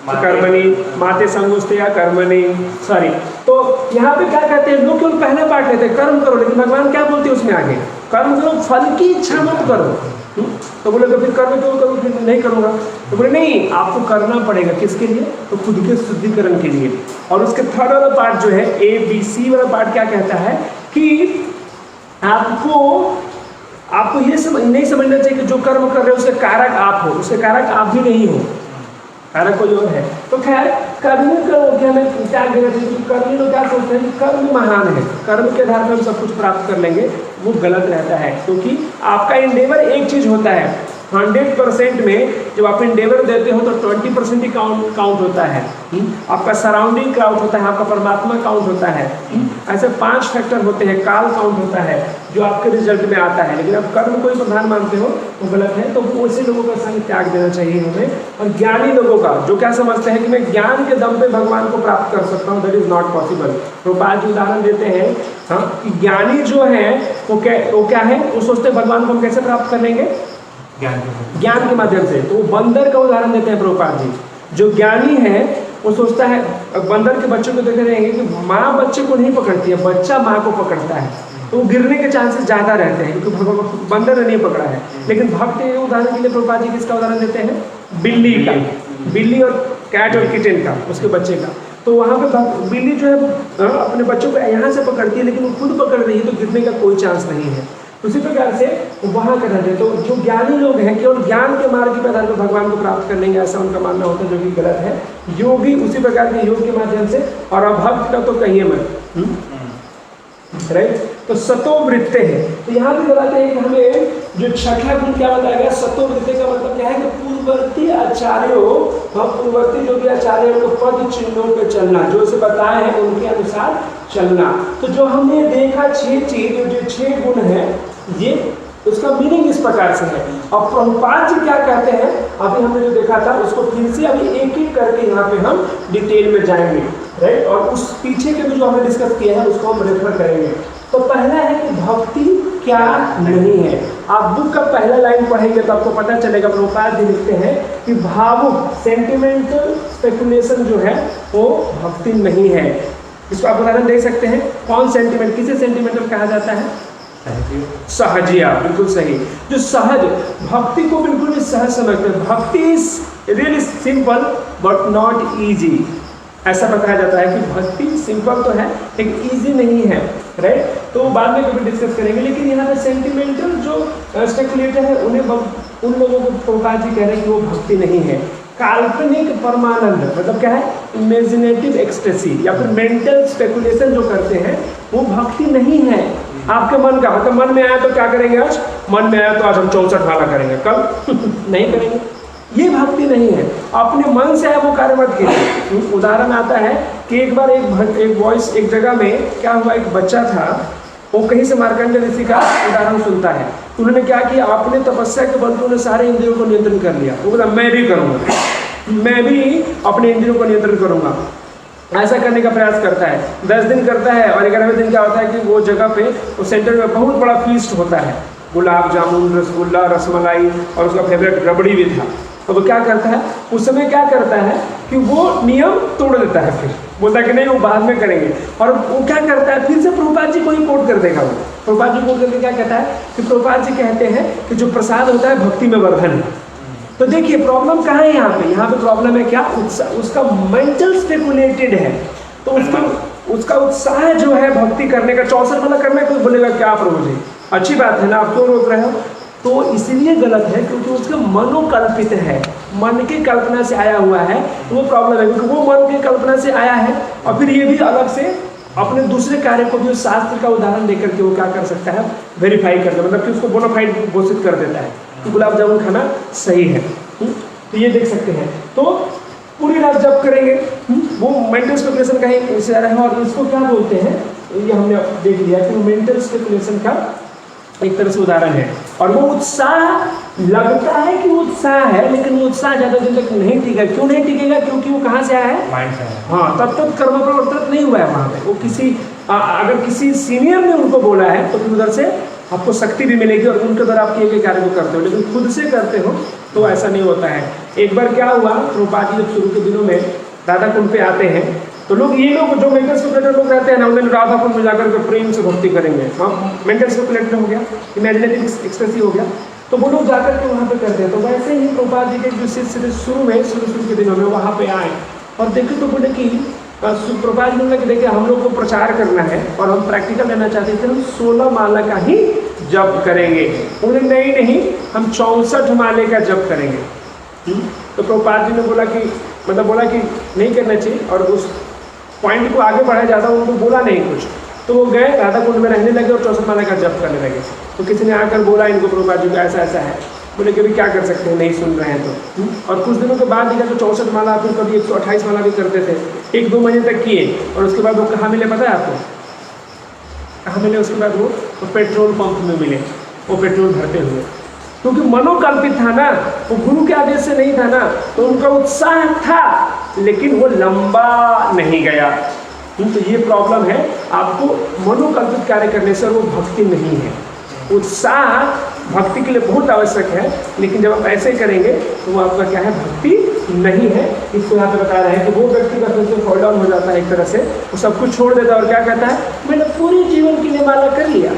कर्मणि, माते संगुस्ते या कर्मणि, सॉरी। तो यहाँ पे क्या कहते हैं लोग, केवल पहला पार्ट लेते हैं कर्म करो, लेकिन भगवान क्या बोलते हैं उसमें आगे, कर्म करो फल की इच्छा मत करो। तो बोले तो फिर कर्म क्यों करूँ, फिर नहीं करूँगा। तो बोले नहीं, आपको करना पड़ेगा, किसके लिए, तो खुद के शुद्धिकरण के लिए। और उसके थर्ड वाला पार्ट जो है ABC वाला पार्ट क्या कहता है कि आपको ये नहीं समझना चाहिए कि जो कर्म कर रहे हो उसके कारक आप हो, उसके कारक आप भी नहीं हो, कारक कोई और है। तो खैर कर्म करो कि हमें त्याग देना चाहिए। कर्मी लोग क्या सोचते हैं कि कर्म महान है, कर्म के आधार पर हम सब कुछ प्राप्त कर लेंगे, वो गलत रहता है। क्योंकि आपका इंडेवर एक चीज होता है, 100% में जब आप इंडेवर देते हो तो 20% ही काउंट होता है। आपका सराउंडिंग काउंट होता है, आपका परमात्मा काउंट होता है। ऐसे 5 फैक्टर होते हैं, काल काउंट होता है जो आपके रिजल्ट में आता है। लेकिन आप कर्म को ही प्रधान मानते हो वो गलत है। तो ऐसे लोगों का संग त्याग देना चाहिए हमें। और ज्ञानी लोगों का जो क्या समझते हैं कि मैं ज्ञान के दम पे भगवान को प्राप्त कर सकता हूँ, that is not possible. Prabhupada ji उदाहरण देते हैं कि ज्ञानी जो है वो क्या है, वो सोचते हैं भगवान को हम कैसे प्राप्त कर लेंगे, ज्ञान के माध्यम से। तो बंदर का उदाहरण देते हैं प्रभुपाद जी। जो ज्ञानी है वो सोचता है, बंदर के बच्चों को देखे रहेंगे कि माँ बच्चे को नहीं पकड़ती है, बच्चा माँ को पकड़ता है, तो गिरने के चांसेस ज़्यादा रहते हैं क्योंकि बंदर ने नहीं पकड़ा है। लेकिन भक्त उदाहरण के लिए प्रभुपाद जी किसका उदाहरण देते हैं, बिल्ली का, बिल्ली और कैट और किटन का, उसके बच्चे का। तो वहाँ पे बिल्ली जो है अपने बच्चों को यहाँ से पकड़ती है, लेकिन वो खुद पकड़ रही है तो गिरने का कोई चांस नहीं है। उसी प्रकार से वहाँ करना चाहिए। तो जो ज्ञानी लोग हैं केवल ज्ञान के मार्ग के आधार पर भगवान को प्राप्त कर लेंगे, ऐसा उनका मानना होता है, जो कि गलत है। योगी उसी प्रकार के योग के माध्यम से, और अभक्त का तो कहिए मत, राइट। तो सतोवृत्ते है, तो यहाँ भी बताते हैं कि हमें जो छठा गुण क्या बताया गया, सतोवृत्ते का मतलब क्या है कि पूर्ववर्ती आचार्यों, पूर्ववर्ती जो भी आचार्य उनको पद चिन्हों पे चलना, जो उसे बताए हैं उनके अनुसार चलना। तो जो हमने देखा 6 चीज, जो 6 गुण है, ये उसका मीनिंग इस प्रकार से है। और प्रभुपाद जी क्या कहते हैं, अभी हमने जो देखा था उसको फिर से अभी एक एक करके यहाँ पे हम डिटेल में जाएंगे, राइट। और उस पीछे के भी जो हमने डिस्कस किया है उसको हम रेफर करेंगे। तो पहला है कि भक्ति क्या नहीं है। आप बुक का पहला लाइन पढ़ेंगे तो आपको पता चलेगा, प्रभुपाद जी लिखते हैं कि भावुक सेंटिमेंटल स्पेकुलेशन जो है वो भक्ति नहीं है। इसको आप उदाहरण देख सकते हैं। कौन सेंटिमेंट, किसे सेंटिमेंटल कहा जाता है, सहजिया, बिल्कुल सही। जो सहज, भक्ति को बिल्कुल भी सहज समझते हैं। भक्ति is really simple but not easy, ऐसा बताया जाता है कि भक्ति सिंपल तो है लेकिन इजी नहीं है, राइट। तो बाद में कभी डिस्कस करेंगे। लेकिन यहाँ पे सेंटिमेंटल जो स्पेकुलेटर है उन लोगों को प्रभुपाद जी कह रहे हैं कि वो भक्ति नहीं है। काल्पनिक परमानंद मतलब क्या है, इमेजिनेटिव एक्सटेसी या फिर मेंटल स्पेकुलेशन जो करते हैं वो भक्ति नहीं है। आपके मन का मतलब मन में आया तो क्या करेंगे, आज मन में आया तो आज हम 64 वाला करेंगे, कल नहीं करेंगे, ये भक्ति नहीं है। अपने मन से है वो कार्य मत कीजिए। उदाहरण आता है कि एक बार एक वॉइस एक जगह में क्या हुआ, एक बच्चा था, वो कहीं से मार्कंडेय ऋषि का उदाहरण सुनता है। उन्होंने क्या किया, अपने तपस्या के बल पर उन्होंने सारे इंद्रियों को नियंत्रण कर लिया। वो बोला मैं भी करूँगा, मैं भी अपने इंद्रियों को नियंत्रण करूँगा। ऐसा करने का प्रयास करता है, 10 दिन करता है, और 11वें दिन क्या होता है कि वो जगह पे वो सेंटर में बहुत बड़ा फीस्ट होता है, गुलाब जामुन, रसगुल्ला, रसमलाई और उसका फेवरेट रबड़ी भी था। तो वो क्या करता है, उस समय क्या करता है कि वो नियम तोड़ देता है, फिर बोलता है कि नहीं वो बाद में करेंगे। और वो क्या करता है, फिर से प्रभुपाद जी को ही कोट कर देगा। वो प्रभुपाद जी कोट करके क्या कहता है कि प्रभुपाद जी कहते हैं कि जो प्रसाद होता है भक्ति में वर्धन है। तो देखिए प्रॉब्लम कहाँ है यहाँ पे प्रॉब्लम है क्या, उसका मेंटल स्पेकुलेटेड है। तो उसका उत्साह जो है भक्ति करने का, 64 वाला करना है, कोई बोलेगा क्या प्रभु जी अच्छी बात है ना, आप क्यों रोक रहे हो। तो इसलिए गलत है क्योंकि उसका मनोकल्पित है, मन की कल्पना से आया हुआ है, तो वो प्रॉब्लम है क्योंकि वो मन की कल्पना से आया है। और फिर ये भी अलग से अपने दूसरे कार्य को भी उस शास्त्र का उदाहरण देकर के वो क्या कर सकता है, वेरीफाई कर सकता है, मतलब कि उसको बोनाफाइड घोषित कर देता है कि गुलाब जामुन खाना सही है। तो ये देख सकते हैं। तो पूरी रात जब करेंगे वो मेंटल स्पेकुलेशन का ही इशारा है। और इसको क्या बोलते हैं, ये हमने देख लिया कि मेंटल स्पेकुलेशन का एक तरह से उदाहरण है। और वो उत्साह लगता है कि वो उत्साह है, लेकिन वो उत्साह ज़्यादा दिन तक नहीं टिकेगा। क्यों नहीं टिकेगा, क्योंकि वो कहाँ से आया है, माइंड से आया। हाँ, तब तक कर्म प्रवर्तित नहीं हुआ है वहाँ पे। वो किसी अगर किसी सीनियर ने उनको बोला है तो फिर उधर से आपको शक्ति भी मिलेगी और उनके द्वारा आप किए गए कार्य को करते हो। लेकिन खुद से करते हो तो ऐसा नहीं होता है। एक बार क्या हुआ, प्रभुपाद जी जब शुरू के दिनों में राधा कुंड पे आते हैं तो लोग, ये लोग जो मेंटल स्पिरिचुअल लोग रहते हैं ना, उन्हें राधा कुंड में जाकर के प्रेम से भक्ति करेंगे। हाँ, मेंटल स्पिरिचुअल हो गया, इमेजिनेटिव एक्सप्रेसिव हो गया, तो वो लोग जाकर के वहाँ पे करते हैं। तो वैसे ही प्रभुपाद जी के जो शिष्य शुरू के दिनों में वहाँ पे आए और देखे तो बोले कि प्रभुपाद जी ने देखिए हम लोग को प्रचार करना है और हम प्रैक्टिकल लेना चाहते थे, हम 16 माला का ही जप करेंगे। बोले नहीं, हम 64 माले का जप करेंगे। तो प्रभुपाद जी ने बोला कि नहीं करना चाहिए, और उस पॉइंट को आगे बढ़ाया ज़्यादा उनको बोला नहीं कुछ। तो वो गए राधा कुंड में रहने लगे और 64 माला का जप करने लगे। तो किसी ने आकर बोला इनको, प्रभुपाद जी को ऐसा है। बोले कि अभी क्या कर सकते हैं, नहीं सुन रहे हैं तो। और कुछ दिनों के बाद देखा तो 64 माला, फिर कभी 128 माला भी करते थे, 1-2 महीने तक किए। और उसके बाद वो कहाँ मिले पता है आपको? कहाँ मिले उसके बाद? वो पेट्रोल पंप में मिले, वो पेट्रोल भरते हुए, क्योंकि मनोकल्पित था ना, वो गुरु के आदेश से नहीं था ना, तो उनका उत्साह था लेकिन वो लंबा नहीं गया। तो ये प्रॉब्लम है, आपको मनोकल्पित कार्य करने से वो भक्ति नहीं है। उत्साह भक्ति के लिए बहुत आवश्यक है, लेकिन जब आप ऐसे करेंगे तो वो आपका क्या है, भक्ति नहीं है। इसको यहाँ पे बता रहे हैं कि वो व्यक्ति का फिर से फॉल डाउन हो जाता है एक तरह से, वो सब कुछ छोड़ देता है और क्या कहता है, मैंने पूरे जीवन के लिए माला कर लिया।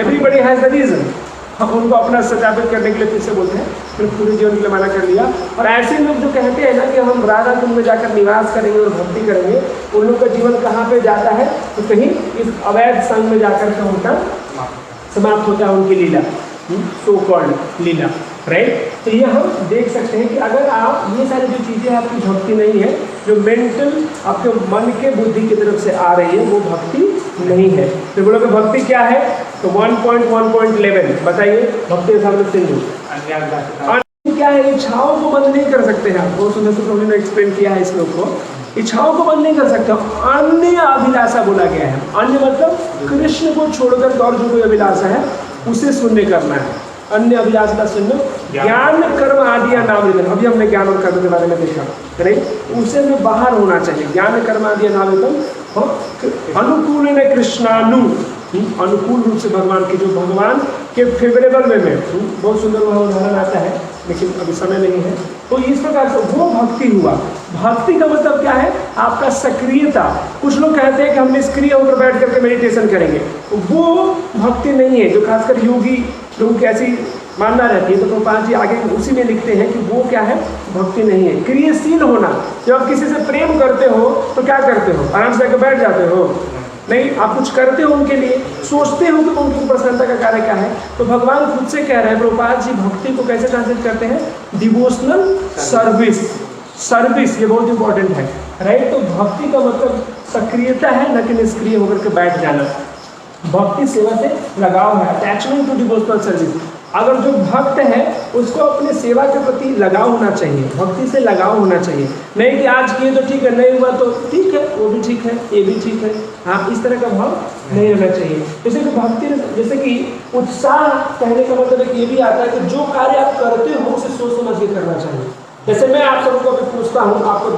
Everybody has the reason. हम उनको अपना सत्यापित करने के लिए फिर से बोलते हैं, फिर पूरे जीवन के लिए माला कर लिया। और ऐसे लोग जो कहते हैं ना कि हम राधा कुंड में जाकर निवास करेंगे और भक्ति करेंगे, उन लोग का जीवन कहाँ पे जाता है, तो कहीं इस अवैध संघ में जाकर के उनका समाप्त होता है, उनकी लीला, सो कॉल्ड लीला, राइट। तो ये हम देख सकते हैं कि अगर आप ये सारी जो चीज़ें आपकी भक्ति नहीं है, जो मेंटल आपके मन के बुद्धि की तरफ से आ रही है, वो भक्ति नहीं है। तो बोलो कि भक्ति क्या है, तो 1.1.11 बताइए, भक्ति सिंधु क्या है? इच्छाओं को बंद नहीं कर सकते हैं आप। बहुत सुंदर से प्रभु ने एक्सप्लेन किया है इस लोग को, इच्छाओं को बंद नहीं कर सकते। अन्य अभिलाषा बोला गया है, अन्य मतलब कृष्ण को छोड़कर और जो कोई अभिलाषा है उसे शून्य करना है। अन्य अभिलाषा का शून्य, ज्ञान कर्म आदि अनावृतम। अभी हमने ज्ञान और कर्म के बारे में देखा, राइट। उसे में बाहर होना चाहिए, ज्ञान कर्म आदि अनावृतम। अनुकूल ने कृष्णानु, अनुकूल रूप से भगवान के, जो भगवान के फेवरेबल वे में, बहुत सुंदर वह उदाहरण आता है, लेकिन अभी समय नहीं है। तो इस प्रकार से वो भक्ति हुआ। भक्ति का मतलब क्या है, आपका सक्रियता। कुछ लोग कहते हैं कि हम निष्क्रिय होकर बैठ करके मेडिटेशन करेंगे, वो भक्ति नहीं है, जो खासकर योगी लोगों की ऐसी मानना रहती है। तो प्रभुपाद जी आगे उसी में लिखते हैं कि वो क्या है, भक्ति नहीं है। क्रियाशील होना, जब आप किसी से प्रेम करते हो तो क्या करते हो, आराम से आकर बैठ जाते हो? नहीं, आप कुछ करते हो उनके लिए, सोचते हो कि उनकी प्रसन्नता का कार्य क्या है। तो भगवान खुद से कह रहे हैं, प्रभुपाद जी भक्ति को कैसे ट्रांसलेट करते हैं, डिवोशनल सर्विस। सर्विस ये बहुत इंपॉर्टेंट है, राइट। तो भक्ति का मतलब सक्रियता है, न कि निष्क्रिय होकर के बैठ जाना। भक्ति सेवा से लगाव है, अटैचमेंट टू डिवोशनल सर्विस। अगर जो भक्त है उसको अपने सेवा के प्रति लगाव होना चाहिए, भक्ति से लगाव होना चाहिए। नहीं कि आज किए तो ठीक है, नहीं हुआ तो ठीक है, वो भी ठीक है, ये भी ठीक है। हाँ, इस तरह का भाव नहीं होना चाहिए। जैसे कि भक्ति, जैसे कि उत्साह कहने का मतलब एक ये भी आता है कि जो कार्य आप करते हो उसे सोच समझ के करना चाहिए। जैसे मैं आप सबको अभी पूछता हूँ, आपको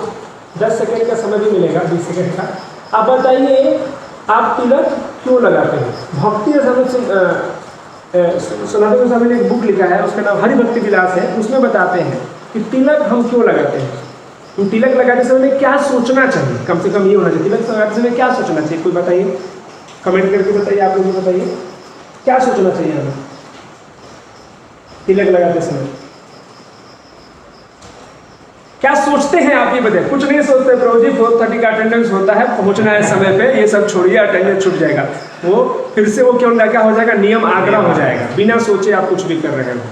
10 सेकेंड का समय भी मिलेगा, 20 सेकेंड का। आप बताइए, आप तिलक क्यों लगाते हैं? भक्ति सनातन गोस्वामी ने एक बुक लिखा है, उसका नाम हरि भक्ति विलास है। उसमें बताते हैं कि तिलक हम क्यों लगाते हैं। तो तिलक लगाते समय क्या सोचना चाहिए, कम से कम ये होना चाहिए, तिलक लगाते समय क्या सोचना चाहिए, कोई बताइए, कमेंट करके बताइए। आप लोग बताइए क्या सोचना चाहिए हमें तिलक लगाते समय, क्या सोचते हैं आप, ये बताइए। कुछ नहीं सोचते, प्रभु जी 4:30 का अटेंडेंस होता है, पहुंचना है समय पे, ये सब छोड़िए, अटेंडेंस छूट जाएगा। वो फिर से वो क्या हो जाएगा, नियम आग्रह हो जाएगा, बिना सोचे आप कुछ भी कर रहे हैं।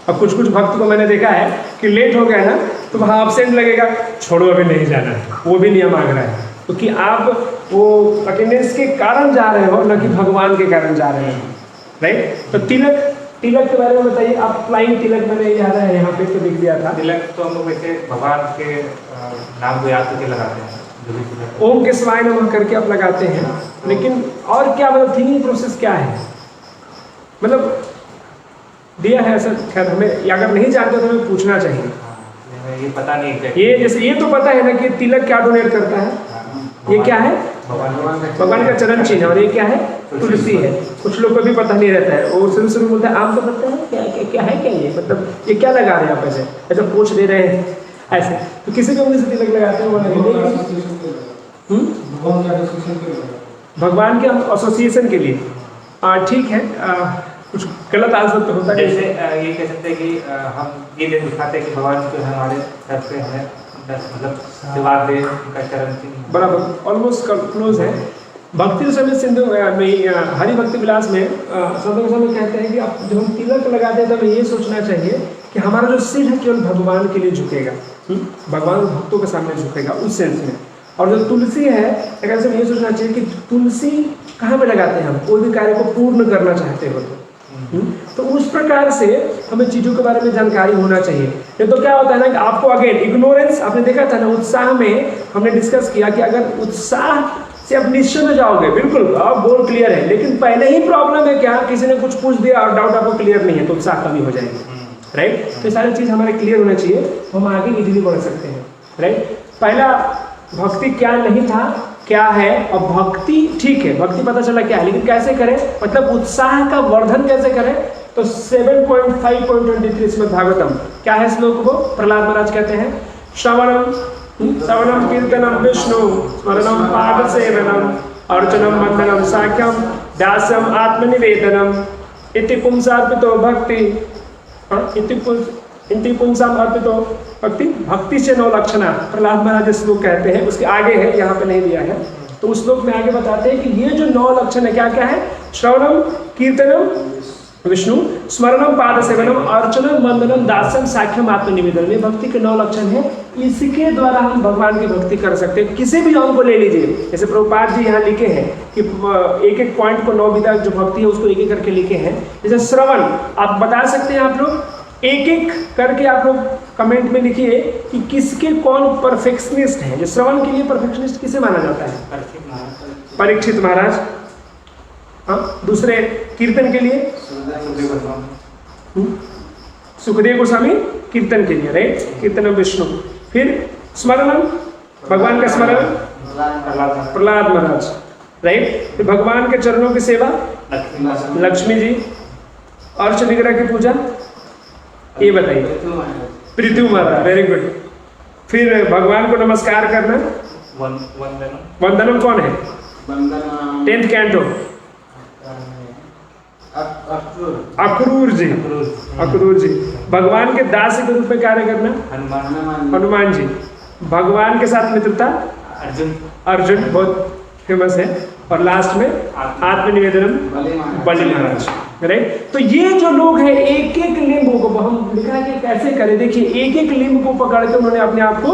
अब कुछ भक्त को मैंने देखा है कि लेट हो गया ना, तो वहाँ एब्सेंट लगेगा, छोड़ो अभी नहीं जाना है, वो भी नियम आग्रह है। क्योंकि आप वो अटेंडेंस के कारण जा रहे हो, न कि भगवान के कारण जा रहे हो, राइट। तो तिलक के बारे में बताइए। आप फ्लाइंग तिलक, मैंने याद है यहाँ पे तो लिख दिया था। तिलक तो हम लोग वैसे भगवान के नाम को याद करके लगाते हैं, जो भी तिलक ओम के शिवाय नमः करके आप लगाते हैं। लेकिन और क्या मतलब थिंकिंग प्रोसेस क्या है, मतलब दिया है ऐसा। खैर हमें अगर नहीं जानते तो हमें पूछना चाहिए। ये पता नहीं है। ये जैसे ये तो पता है ना कि तिलक क्या डोनेट करता है, ये क्या है, भगवान का चरण चिन्ह है। और ये क्या है? तुलसी है। कुछ लोग को भी पता नहीं रहता है, वो शुरू शुरू बोलते हैं आम तो पता है क्या क्या क्या है, क्या ये मतलब ये क्या लगा रहे हैं आप, ऐसे पूछ दे रहे हैं ऐसे। तो किसी भी उंगली से तिलक लगाते हैं वो लगेंगे भगवान के एसोसिएशन के लिए। ठीक है, कुछ गलत आंसर तो होता है। जैसे ये कह सकते हैं कि हम ये दिखाते हैं कि भगवान जो है हमारे सर पे है, मतलब दीवार पे उनका चरण चिन्ह बराबर ऑलमोस्ट क्लोज है। भक्ति समेत सिंधु में हरि भक्ति विलास में संत गोस्वामी कहते हैं कि अब जब हम तिलक लगाते हैं तो हमें ये सोचना चाहिए कि हमारा जो सिर है केवल भगवान के लिए झुकेगा, भगवान भक्तों के सामने झुकेगा उस सेंस में। और जो तुलसी है एक से ये सोचना चाहिए कि तुलसी कहाँ पे लगाते हैं, हम कोई भी कार्य को पूर्ण करना चाहते हो तो उस प्रकार से हमें चीज़ों के बारे में जानकारी होना चाहिए। ये तो क्या होता है ना कि आपको अगेन इग्नोरेंस, आपने देखा था ना उत्साह में हमने डिस्कस किया कि अगर उत्साह से आप निश्चय में जाओगे बिल्कुल आप गोल क्लियर है, लेकिन पहले ही प्रॉब्लम है क्या, किसी ने कुछ पूछ दिया और डाउट आपको क्लियर नहीं है तो उत्साह कमी हो जाएगी, राइट। तो ये सारी चीज़ हमारे क्लियर होना चाहिए तो हम आगे इजीली बढ़ सकते हैं, राइट। पहला भक्ति क्या नहीं था, क्या है, और भक्ति ठीक है, भक्ति पता चला क्या है, लेकिन कैसे करें, मतलब उत्साह का वर्धन कैसे करें। तो 7.5.23 श्रीमद् भागवतम क्या है श्लोक वो, प्रहलाद महाराज कहते हैं श्रवणम कीर्तनम विष्णु स्मरणम पाद सेवनम अर्चनम वंदनम साख्यम दास्यम आत्मनिवेदनम इति पुंसार्पितो भक्ति इति पुंसाम अर्पितो भक्ति। भक्ति से 9 लक्षणा प्रहलाद महाराज श्लोक कहते हैं, उसके आगे है, यहाँ पे नहीं दिया है। तो उस श्लोक में आगे बताते हैं कि ये जो 9 लक्षण है क्या क्या है, श्रवणम कीर्तनम विष्णु स्मरणम पाद सेवनम अर्चनम वंदनम दास्यम साख्यम आत्मनिवेदनम, ये भक्ति के 9 लक्षण है। इसके द्वारा हम भगवान की भक्ति कर सकते हैं। किसी भी अंग को ले लीजिए, जैसे प्रभुपाद जी यहाँ लिखे हैं कि एक एक पॉइंट को 9 विधा जो भक्ति है उसको एक एक करके लिखे हैं। जैसे श्रवण आप बता सकते हैं, आप लोग एक एक करके आप लोग कमेंट में लिखिए कि किसके कौन परफेक्शनिस्ट है। जो श्रवण के लिए परफेक्शनिस्ट किसे माना जाता है, परीक्षित महाराज। हाँ, दूसरे कीर्तन के लिए सुखदेव गोस्वामी कीर्तन के लिए, राइट, कीर्तन विष्णु। फिर स्मरणम भगवान का स्मरण प्रहलाद महाराज, राइट। फिर भगवान के चरणों की सेवा लक्ष्मी जी। अर्च विग्रह की पूजा ये बताइए पृथ्वी महाराज, वेरी गुड। फिर भगवान को नमस्कार करना वंदनम कौन है, 10th कैंटो अक्रूर जी, अक्रूर जी। भगवान के दास के रूप में कार्य करना हनुमान जी। भगवान के साथ मित्रता अर्जुन बहुत फेमस है। और लास्ट में आत्मनिवेदनम बलि महाराज, राइट। तो ये जो लोग हैं एक एक लिंब को हम लिखा है कि कैसे करें, देखिए एक एक लिंब को पकड़ के उन्होंने अपने आप को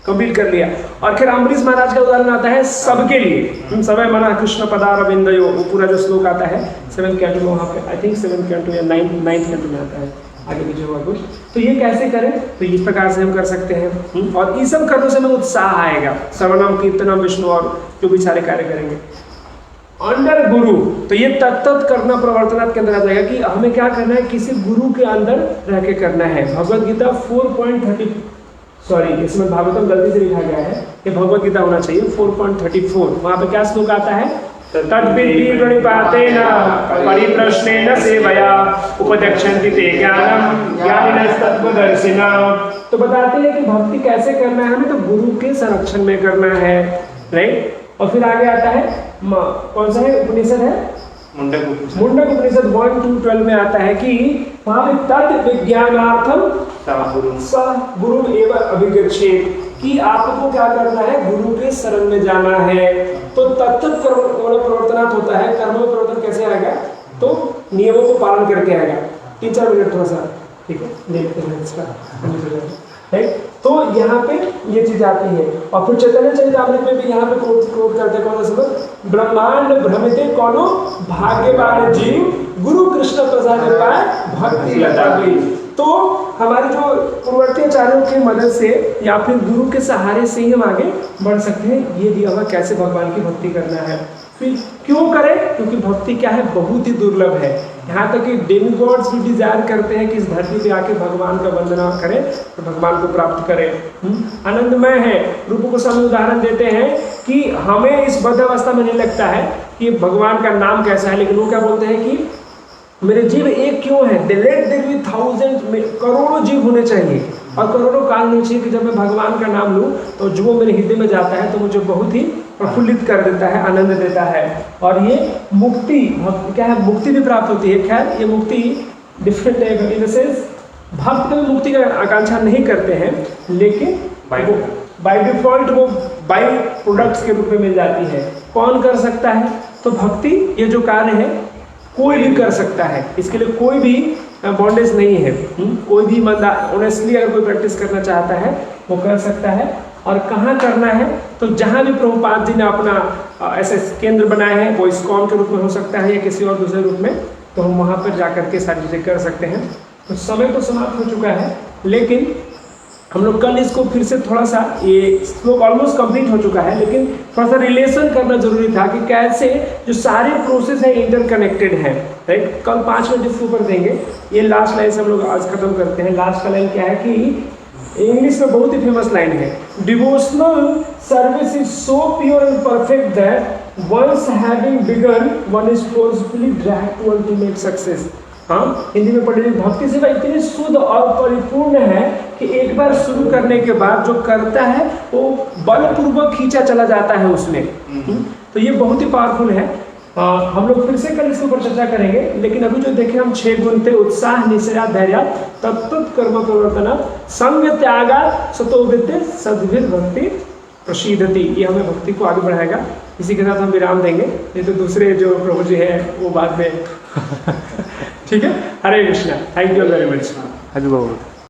कंप्लीट कर लिया। और फिर अम्बरीश महाराज का उदाहरण आता है सबके लिए, समय मना कृष्ण पदार अविंदयो, वो पूरा जो श्लोक आता है 7th कैंटो में, वहाँ पे आई थिंक 7th कैंटो या 9th कैंटो में आता है, आगे पीछे हुआ कुछ। तो ये कैसे करें, तो इस प्रकार से हम कर सकते हैं। और ये सब करने से हमें उत्साह आएगा, श्रवणम कीर्तनम विष्णु और जो भी सारे कार्य करेंगे अंडर गुरु। तो ये तत्त करना प्रवर्तनात् के अंदर आ जाएगा कि हमें क्या करना है, किसी गुरु के अंदर रह के करना है। भगवद गीता 4.30 सॉरी इसमें भागवतम गलती से लिखा गया है, ये भगवद गीता होना चाहिए 4.34। वहाँ पे क्या श्लोक आता है, तद्विद्धि प्रणिपातेन परिप्रश्नेन सेवया उपदक्षन्ति ते ज्ञानम ज्ञानिनस्तत्त्वदर्शिनः। तो बताते हैं कि भक्ति कैसे करना है हमें, तो गुरु के संरक्षण में करना है, राइट। और फिर आगे आता है कौन सा है उपनिषद है, मुंडक उपनिषद 1-12 में आता है कि वहाँ पे तत् विज्ञानार्थम गुरु एवं अभिगच्छेत्, कि आपको क्या करना है, गुरु के शरण में जाना है। तो तत्त प्रवर्तनात् होता है, कर्म में प्रवर्तन कैसे आएगा, तो नियमों को पालन करके आएगा। 3-4 मिनट थोड़ा सा, ठीक है, देखते हैं इसका। तो यहाँ पे ये चीज आती है। और फिर चैतन्य चरितामृत में भी यहाँ पे कोट करते हैं, कौन सा शब्द, ब्रह्मांड भ्रमिते कोनो भाग्यवान जीव गुरु कृष्ण प्रसाद पाए भक्ति लता गई। तो हमारे जो पूर्ववर्ती आचार्यों की मदद से या फिर गुरु के सहारे से ही हम आगे बढ़ सकते हैं। ये दिया हुआ कैसे भगवान की भक्ति करना है। फिर क्यों करें, क्योंकि भक्ति क्या है, बहुत ही दुर्लभ है। यहाँ तक कि डेमिगॉड्स भी डिजायर करते हैं कि इस धरती पे आके भगवान का वंदना करें तो भगवान को प्राप्त करें। आनंदमय है। रूप गोस्वामी उदाहरण देते हैं कि हमें इस बद्ध अवस्था में नहीं लगता है कि भगवान का नाम कैसा है, लेकिन वो क्या बोलते हैं कि मेरे जीव एक क्यों है, लेट देयर बी थाउजेंड, करोड़ों जीव होने चाहिए और करोड़ों काल होने चाहिए कि जब मैं भगवान का नाम लूँ तो जो वो मेरे हृदय में जाता है तो मुझे बहुत ही प्रफुल्लित कर देता है, आनंद देता है। और ये मुक्ति क्या है, मुक्ति भी प्राप्त होती है। खैर ये मुक्ति डिफरेंट है, इन द सेंस भक्त कभी मुक्ति का आकांक्षा नहीं करते हैं, लेकिन बाय डिफॉल्ट वो बाय प्रोडक्ट्स के रूप में मिल जाती है। कौन कर सकता है, तो भक्ति ये जो कार्य है कोई भी कर सकता है, इसके लिए कोई भी बॉन्डेज नहीं है। कोई भी ईमानदार ऑनेस्टली अगर कोई प्रैक्टिस करना चाहता है वो कर सकता है। और कहाँ करना है, तो जहाँ भी प्रभुपाद जी ने अपना ऐसे केंद्र बनाए हैं, वो इस्कॉन के रूप में हो सकता है या किसी और दूसरे रूप में, तो हम वहाँ पर जा करके सारी चीज़ें कर सकते हैं। तो समय तो समाप्त हो चुका है, लेकिन हम लोग कल इसको फिर से थोड़ा सा, ये श्लोक ऑलमोस्ट कंप्लीट हो चुका है, लेकिन थोड़ा सा रिलेशन करना जरूरी था कि कैसे जो सारे प्रोसेस है इंटरकनेक्टेड है, राइट। कल 5 मिनट इसके ऊपर देंगे। ये लास्ट लाइन से हम लोग आज खत्म करते हैं। लास्ट का लाइन क्या है कि इंग्लिश में बहुत ही फेमस लाइन है, devotional service is so pure and perfect that once having begun one is forcefully dragged to ultimate success. हाँ, हिंदी में पढ़े, भक्ति सेवा इतनी शुद्ध और परिपूर्ण है कि एक बार शुरू करने के बाद जो करता है वो बलपूर्वक खींचा चला जाता है उसमें। तो ये बहुत ही पावरफुल है। हम लोग फिर से कल इसके ऊपर चर्चा करेंगे, लेकिन अभी जो देखे हम 6 गुण थे, उत्साह, निश्चय, धैर्य, तत्त कर्म प्रवर्तना, संग त्यागा, सतोविद्य, सद्भिर भक्ति प्रसिद्धति। ये हमें भक्ति को आगे बढ़ाएगा। इसी के साथ हम विराम देंगे, नहीं तो दूसरे जो प्रभु जी है वो बाद में ठीक है। Hare Krishna, thank you very much. Hari बोल।